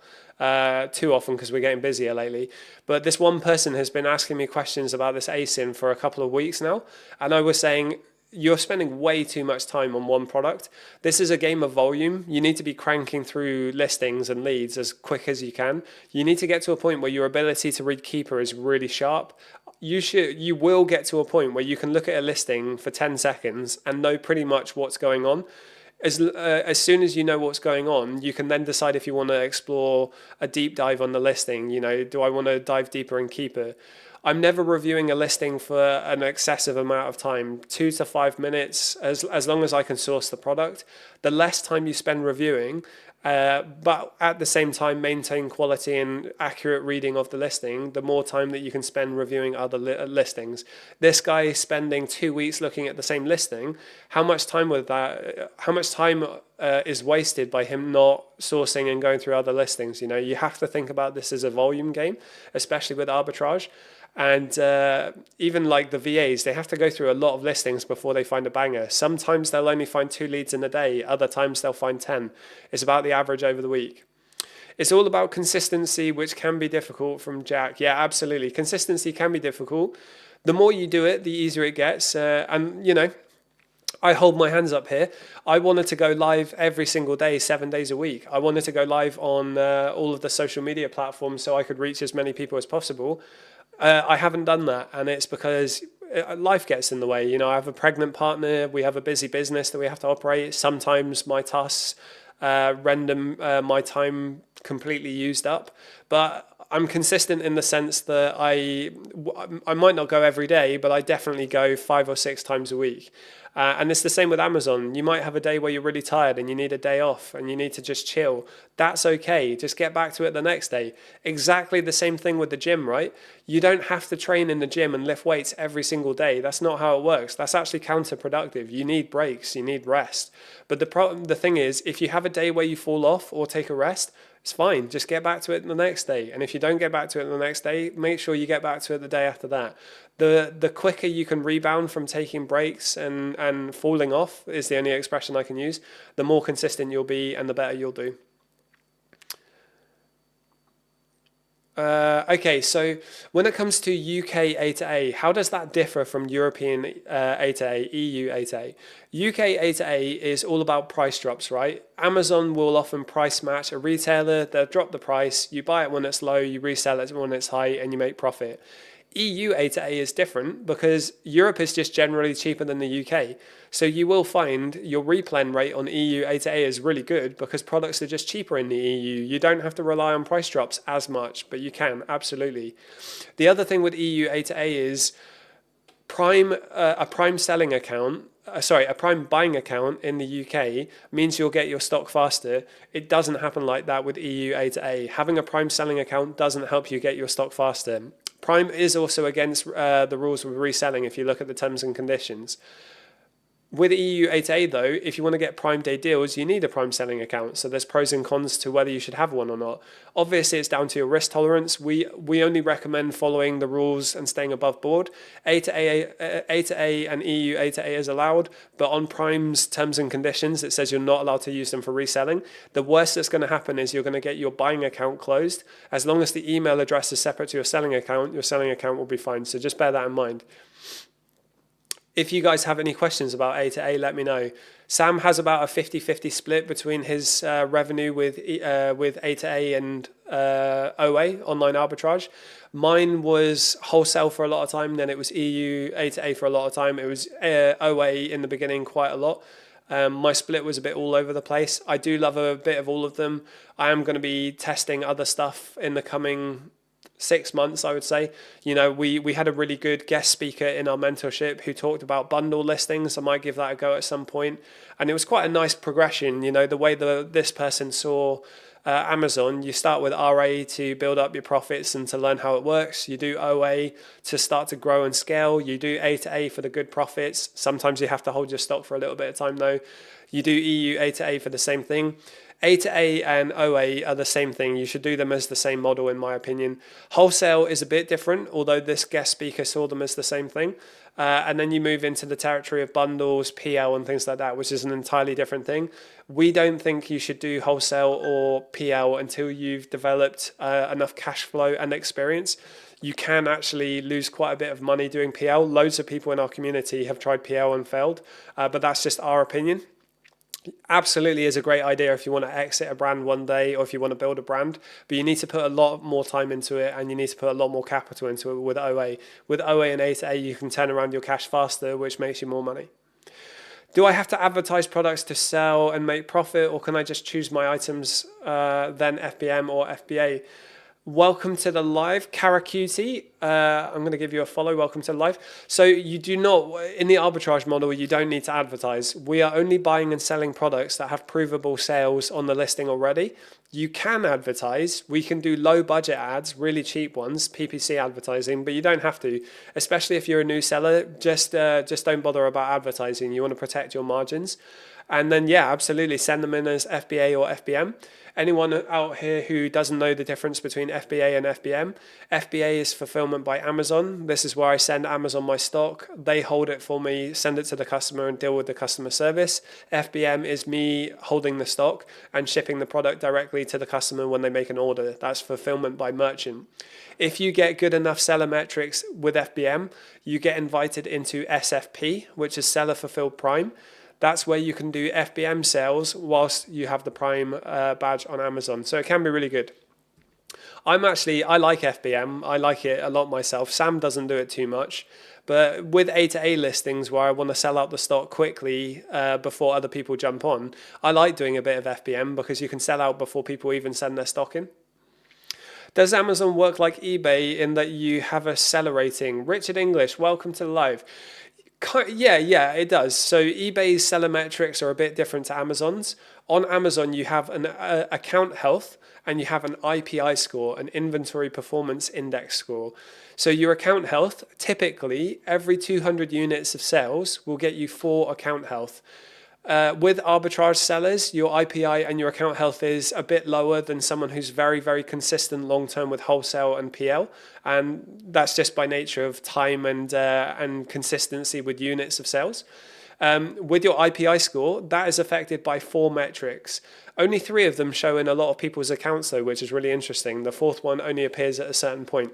too often because we're getting busier lately. But this one person has been asking me questions about this ASIN for a couple of weeks now, and I was saying, you're spending way too much time on one product. This is a game of volume. You need to be cranking through listings and leads as quick as you can. You need to get to a point where your ability to read Keeper is really sharp. You will get to a point where you can look at a listing for 10 seconds and know pretty much what's going on. As soon as you know what's going on, you can then decide if you want to explore a deep dive on the listing. You know, do I want to dive deeper in Keeper? I'm never reviewing a listing for an excessive amount of time, 2 to 5 minutes, as long as I can source the product. The less time you spend reviewing, but at the same time maintain quality and accurate reading of the listing, the more time that you can spend reviewing other listings. This guy is spending 2 weeks looking at the same listing. How much time is wasted by him not sourcing and going through other listings? You know, you have to think about this as a volume game, especially with arbitrage. And even like the VAs, they have to go through a lot of listings before they find a banger. Sometimes they'll only find 2 leads in a day. Other times they'll find 10. It's about the average over the week. It's all about consistency, which can be difficult, from Jack. Yeah, absolutely. Consistency can be difficult. The more you do it, the easier it gets. And, you know, I hold my hands up here. I wanted to go live every single day, 7 days a week. I wanted to go live on all of the social media platforms so I could reach as many people as possible. I haven't done that, and it's because life gets in the way. You know, I have a pregnant partner, we have a busy business that we have to operate. Sometimes my tasks render my time completely used up, but I'm consistent in the sense that I might not go every day, but I definitely go 5 or 6 times a week. And it's the same with Amazon. You might have a day where you're really tired and you need a day off and you need to just chill. That's okay. Just get back to it the next day. Exactly the same thing with the gym, right? You don't have to train in the gym and lift weights every single day. That's not how it works. That's actually counterproductive. You need breaks. You need rest. But the thing is, if you have a day where you fall off or take a rest, It's fine. Just get back to it the next day. And if you don't get back to it the next day, make sure you get back to it the day after that. The quicker you can rebound from taking breaks and falling off is the only expression I can use, the more consistent you'll be and the better you'll do. Okay, so when it comes to UK A to A, how does that differ from European A to A, EU A to A? UK A to A is all about price drops, right? Amazon will often price match a retailer, they'll drop the price, you buy it when it's low, you resell it when it's high, and you make profit. EU A to A is different because Europe is just generally cheaper than the UK. So you will find your replen rate on EU A to A is really good because products are just cheaper in the EU. You don't have to rely on price drops as much, but you can, absolutely. The other thing with EU A to A is a prime selling account, a prime buying account in the UK means you'll get your stock faster. It doesn't happen like that with EU A to A. Having a prime selling account doesn't help you get your stock faster. Prime is also against the rules with reselling if you look at the terms and conditions. With EU A to A though, if you want to get Prime Day deals, you need a Prime selling account. So there's pros and cons to whether you should have one or not. Obviously, it's down to your risk tolerance. We only recommend following the rules and staying above board. A to A and EU A to A is allowed, but on Prime's terms and conditions, it says you're not allowed to use them for reselling. The worst that's going to happen is you're going to get your buying account closed. As long as the email address is separate to your selling account will be fine. So just bear that in mind. If you guys have any questions about A to A, let me know. Sam has about a 50-50 split between his revenue with A to A and OA, online arbitrage. Mine was wholesale for a lot of time, then it was EU A to A for a lot of time. It was OA in the beginning quite a lot. My split was a bit all over the place. I do love a bit of all of them. I am going to be testing other stuff in the coming 6 months, I would say. You know, we had a really good guest speaker in our mentorship who talked about bundle listings. I might give that a go at some point. And it was quite a nice progression, you know, the way this person saw Amazon. You start with RA to build up your profits and to learn how it works. You do OA to start to grow and scale. You do A to A for the good profits. Sometimes you have to hold your stock for a little bit of time though. You do EU A to A for the same thing. A to A and OA are the same thing. You should do them as the same model, in my opinion. Wholesale is a bit different, although this guest speaker saw them as the same thing. And then you move into the territory of bundles, PL, and things like that, which is an entirely different thing. We don't think you should do wholesale or PL until you've developed enough cash flow and experience. You can actually lose quite a bit of money doing PL. Loads of people in our community have tried PL and failed, but that's just our opinion. Absolutely is a great idea if you want to exit a brand one day or if you want to build a brand, but you need to put a lot more time into it and you need to put a lot more capital into it with OA. With OA and A to A, you can turn around your cash faster, which makes you more money. Do I have to advertise products to sell and make profit, or can I just choose my items, then FBM or FBA? Welcome to the live, Karacutie. I'm going to give you a follow. Welcome to the live. So you do not, in the arbitrage model, you don't need to advertise. We are only buying and selling products that have provable sales on the listing already. You can advertise. We can do low budget ads, really cheap ones, PPC advertising, but you don't have to, especially if you're a new seller. Just don't bother about advertising. You want to protect your margins. And then, yeah, absolutely send them in as FBA or FBM. Anyone out here who doesn't know the difference between FBA and FBM, FBA is fulfillment by Amazon. This is where I send Amazon my stock. They hold it for me, send it to the customer and deal with the customer service. FBM is me holding the stock and shipping the product directly to the customer when they make an order. That's fulfillment by merchant. If you get good enough seller metrics with FBM, you get invited into SFP, which is Seller Fulfilled Prime. That's where you can do FBM sales whilst you have the Prime badge on Amazon. So it can be really good. I like FBM. I like it a lot myself. Sam doesn't do it too much. But with A to A listings where I want to sell out the stock quickly before other people jump on, I like doing a bit of FBM because you can sell out before people even send their stock in. Does Amazon work like eBay in that you have a seller rating? Richard English, welcome to the live. Yeah, it does. So eBay's seller metrics are a bit different to Amazon's. On Amazon, you have an account health and you have an IPI score, an inventory performance index score. So your account health, typically every 200 units of sales will get you 4 account health. With arbitrage sellers, your IPI and your account health is a bit lower than someone who's very, very consistent long term with wholesale and PL, and that's just by nature of time and consistency with units of sales. With your IPI score, that is affected by 4 metrics. Only 3 of them show in a lot of people's accounts though, which is really interesting. The 4th one only appears at a certain point.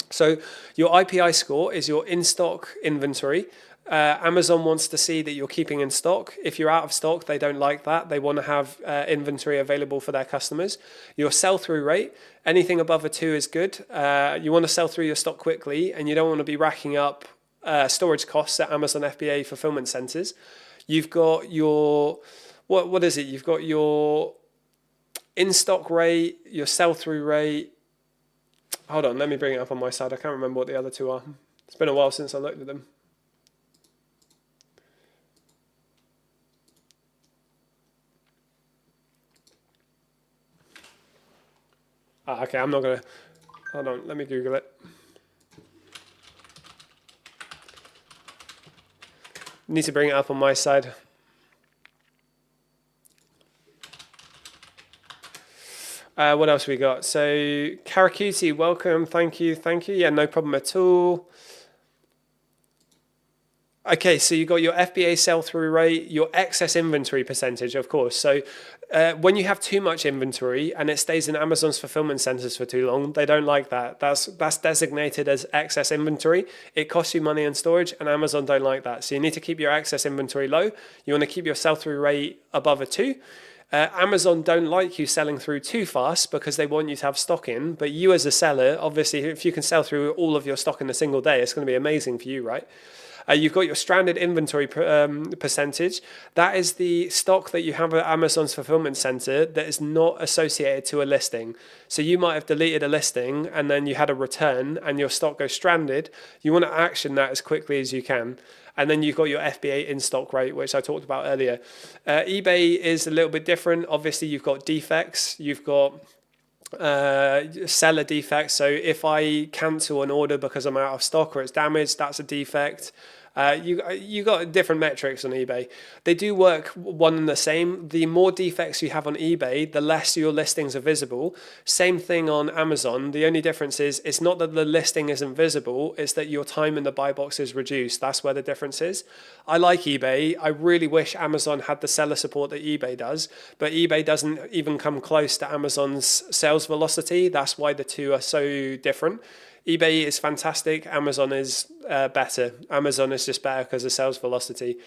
So your IPI score is your in-stock inventory. Amazon wants to see that you're keeping in stock. If you're out of stock, they don't like that. They want to have inventory available for their customers. Your sell-through rate, anything above a 2 is good. You want to sell through your stock quickly, and you don't want to be racking up storage costs at Amazon FBA fulfillment centers. You've got your, what is it? You've got your in-stock rate, your sell-through rate. Hold on, let me bring it up on my side. I can't remember what the other 2 are. It's been a while since I looked at them. Okay, I'm not going to, hold on, let me Google it. Need to bring it up on my side. What else we got? So, Karakuti, welcome, thank you. Yeah, no problem at all. Okay, so you got your FBA sell-through rate, your excess inventory percentage, of course. So when you have too much inventory and it stays in Amazon's fulfillment centers for too long, they don't like that. That's designated as excess inventory. It costs you money in storage, and Amazon don't like that. So you need to keep your excess inventory low. You want to keep your sell-through rate above a 2. Amazon don't like you selling through too fast because they want you to have stock in. But you as a seller, obviously, if you can sell through all of your stock in a single day, it's going to be amazing for you, right? You've got your stranded inventory percentage. That is the stock that you have at Amazon's fulfillment center that is not associated to a listing. So you might have deleted a listing and then you had a return and your stock goes stranded. You want to action that as quickly as you can. And then you've got your FBA in-stock rate, which I talked about earlier. eBay is a little bit different. Obviously, you've got defects. You've got seller defects. So if I cancel an order because I'm out of stock or it's damaged, that's a defect. You got different metrics on eBay. They do work one and the same. The more defects you have on eBay, the less your listings are visible. Same thing on Amazon. The only difference is it's not that the listing isn't visible, it's that your time in the buy box is reduced. That's where the difference is. I like eBay. I really wish Amazon had the seller support that eBay does, but eBay doesn't even come close to Amazon's sales velocity. That's why the 2 are so different. eBay is fantastic. Amazon is better. Amazon is just better because of sales velocity.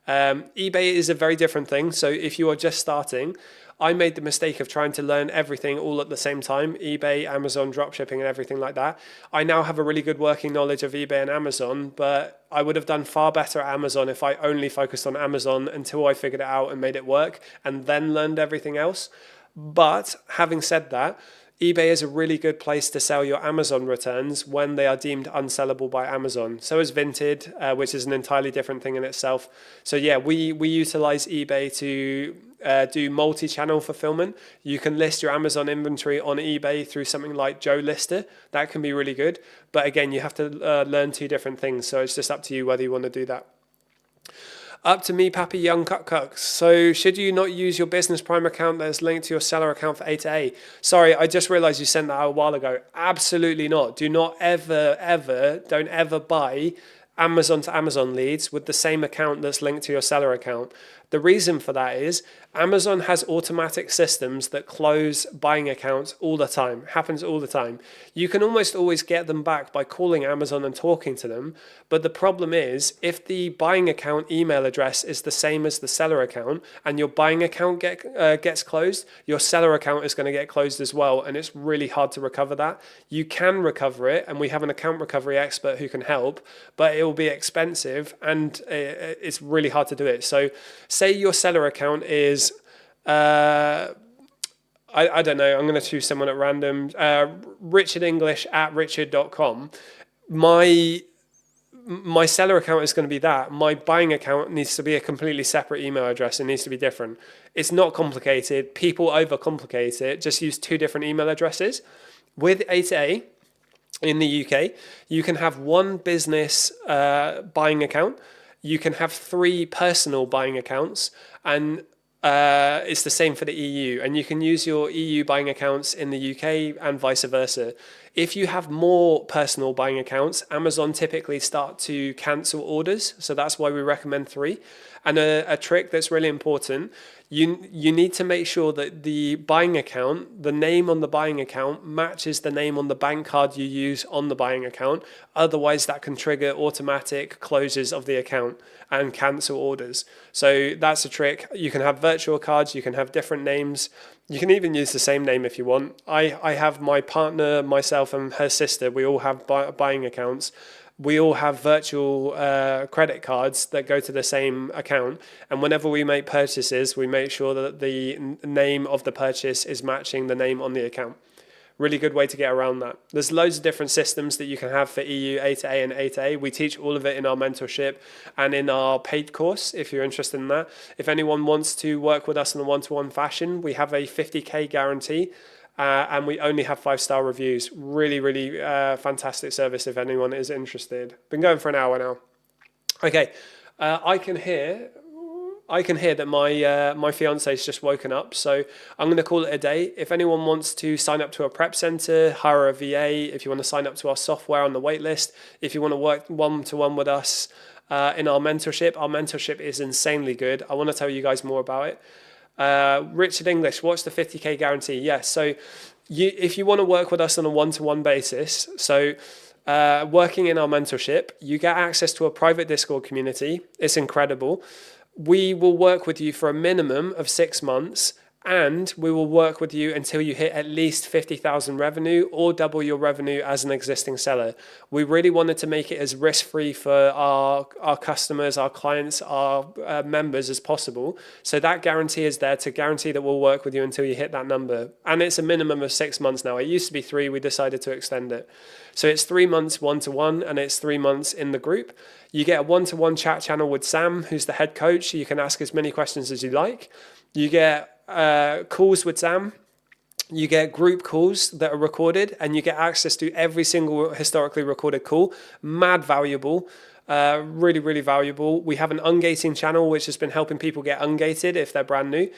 eBay is a very different thing. So if you are just starting, I made the mistake of trying to learn everything all at the same time, eBay, Amazon, dropshipping and everything like that. I now have a really good working knowledge of eBay and Amazon, but I would have done far better at Amazon if I only focused on Amazon until I figured it out and made it work and then learned everything else. But having said that, eBay is a really good place to sell your Amazon returns when they are deemed unsellable by Amazon. So is Vinted, which is an entirely different thing in itself. So yeah, we utilize eBay to do multi-channel fulfillment. You can list your Amazon inventory on eBay through something like Joe Lister. That can be really good. But again, you have to learn 2 different things. So it's just up to you whether you want to do that. Up to me, Pappy Young Cucks. So should you not use your Business Prime account that is linked to your seller account for A to A? Sorry, I just realized you sent that out a while ago. Absolutely not. Do not don't ever buy Amazon to Amazon leads with the same account that's linked to your seller account. The reason for that is Amazon has automatic systems that close buying accounts all the time. Happens all the time. You can almost always get them back by calling Amazon and talking to them. But the problem is if the buying account email address is the same as the seller account and your buying account gets closed, your seller account is going to get closed as well. And it's really hard to recover that. You can recover it, and we have an account recovery expert who can help, but it will be expensive and it's really hard to do it. So say your seller account is, I don't know, I'm going to choose someone at random, richardenglish@richard.com. My seller account is going to be that. My buying account needs to be a completely separate email address. It needs to be different. It's not complicated. People overcomplicate it. Just use 2 different email addresses. With A to A, in the UK, you can have one business buying account. you can have 3 personal buying accounts, and it's the same for the EU, and you can use your EU buying accounts in the UK and vice versa. If you have more personal buying accounts, Amazon typically start to cancel orders, so that's why we recommend 3. And a trick that's really important, you need to make sure that the buying account, the name on the buying account matches the name on the bank card you use on the buying account. Otherwise, that can trigger automatic closes of the account and cancel orders. So that's a trick. You can have virtual cards, you can have different names. You can even use the same name if you want. I have my partner, myself, and her sister. We all have buying accounts. We all have virtual credit cards that go to the same account. And whenever we make purchases, we make sure that the name of the purchase is matching the name on the account. Really good way to get around that. There's loads of different systems that you can have for EU A to A and A to A. We teach all of it in our mentorship and in our paid course, if you're interested in that. If anyone wants to work with us in a one-to-one fashion, we have a 50K guarantee. And we only have 5-star reviews. Really, really fantastic service if anyone is interested. Been going for an hour now. Okay, I can hear that my fiance's just woken up, so I'm going to call it a day. If anyone wants to sign up to a prep center, hire a VA, if you want to sign up to our software on the wait list, if you want to work one-to-one with us in our mentorship is insanely good. I want to tell you guys more about it. Richard English, what's the 50K guarantee? Yes, so if you want to work with us on a one-to-one basis, so working in our mentorship, you get access to a private Discord community. It's incredible. We will work with you for a minimum of 6 months, and we will work with you until you hit at least 50,000 revenue or double your revenue as an existing seller. We really wanted to make it as risk-free for our customers, our clients, our members as possible. So that guarantee is there to guarantee that we'll work with you until you hit that number. And it's a minimum of 6 months now. It used to be 3, we decided to extend it. So it's 3 months one-to-one, and it's 3 months in the group. You get a one-to-one chat channel with Sam, who's the head coach. You can ask as many questions as you like. You get calls with Sam. You get group calls that are recorded, and you get access to every single historically recorded call. Mad valuable. Really, really valuable. We have an ungating channel, which has been helping people get ungated if they're brand new.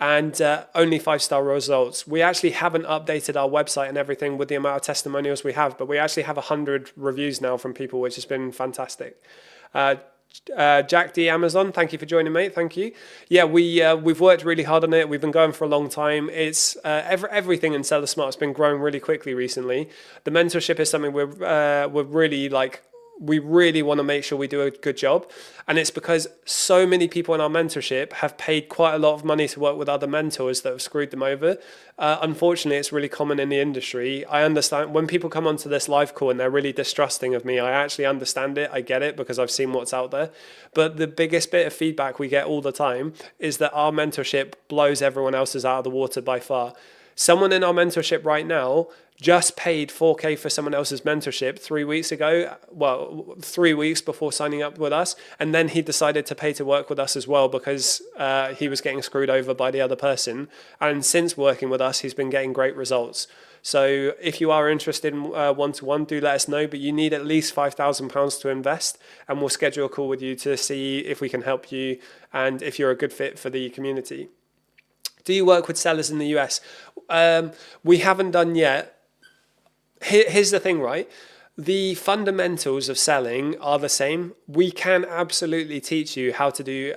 And only 5-star results. We actually haven't updated our website and everything with the amount of testimonials we have, but we actually have 100 reviews now from people, which has been fantastic. Jack D Amazon, thank you for joining, mate. Thank you. Yeah, we've worked really hard on it. We've been going for a long time. It's everything in Seller Smart has been growing really quickly recently. The mentorship is something we're really like. We really want to make sure we do a good job. And it's because so many people in our mentorship have paid quite a lot of money to work with other mentors that have screwed them over. Unfortunately, it's really common in the industry. I understand when people come onto this live call and they're really distrusting of me, I actually understand it. I get it because I've seen what's out there. But the biggest bit of feedback we get all the time is that our mentorship blows everyone else's out of the water by far. Someone in our mentorship right now just paid 4K for someone else's mentorship 3 weeks ago, 3 weeks before signing up with us. And then he decided to pay to work with us as well because he was getting screwed over by the other person. And since working with us, he's been getting great results. So if you are interested in one-to-one, do let us know. But you need at least £5,000 to invest, and we'll schedule a call with you to see if we can help you and if you're a good fit for the community. Do you work with sellers in the US? We haven't done yet. Here's the thing, right? The fundamentals of selling are the same. We can absolutely teach you how to do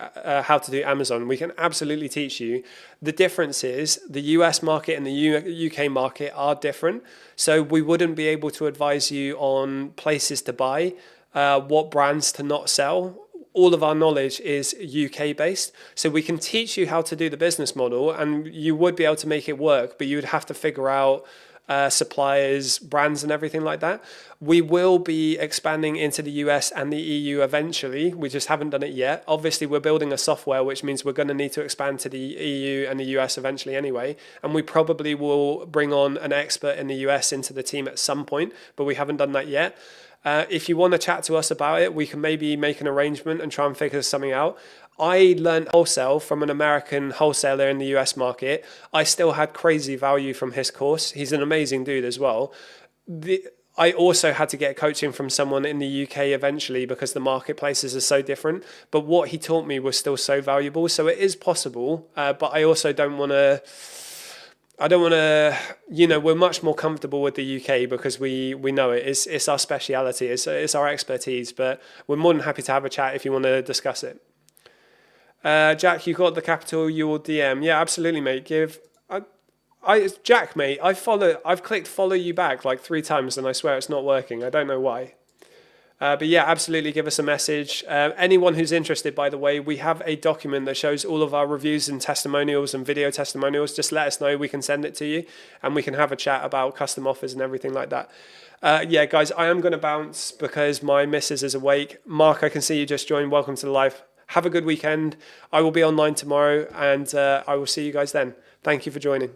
Amazon. We can absolutely teach you. The difference is the US market and the UK market are different. So we wouldn't be able to advise you on places to buy, what brands to not sell. All of our knowledge is UK based. So we can teach you how to do the business model, and you would be able to make it work, but you would have to figure out suppliers, brands, and everything like that. We will be expanding into the US and the EU eventually. We just haven't done it yet. Obviously, we're building a software, which means we're going to need to expand to the EU and the US eventually anyway. And we probably will bring on an expert in the US into the team at some point, but we haven't done that yet. If you want to chat to us about it, we can maybe make an arrangement and try and figure something out. I learned wholesale from an American wholesaler in the US market. I still had crazy value from his course. He's an amazing dude as well. I also had to get coaching from someone in the UK eventually because the marketplaces are so different. But what he taught me was still so valuable. So it is possible, but I also don't want to. I don't want to. We're much more comfortable with the UK because we know it. It's our speciality. It's our expertise. But we're more than happy to have a chat if you want to discuss it. Jack, you got the capital. You will DM. Yeah, absolutely, mate. Jack, mate, I've clicked follow you back like 3 times and I swear it's not working. I don't know why. But yeah, absolutely give us a message. Anyone who's interested, by the way, we have a document that shows all of our reviews and testimonials and video testimonials. Just let us know. We can send it to you and we can have a chat about custom offers and everything like that. Yeah, guys, I am going to bounce because my missus is awake. Mark, I can see you just joined. Welcome to the live. Have a good weekend. I will be online tomorrow and I will see you guys then. Thank you for joining.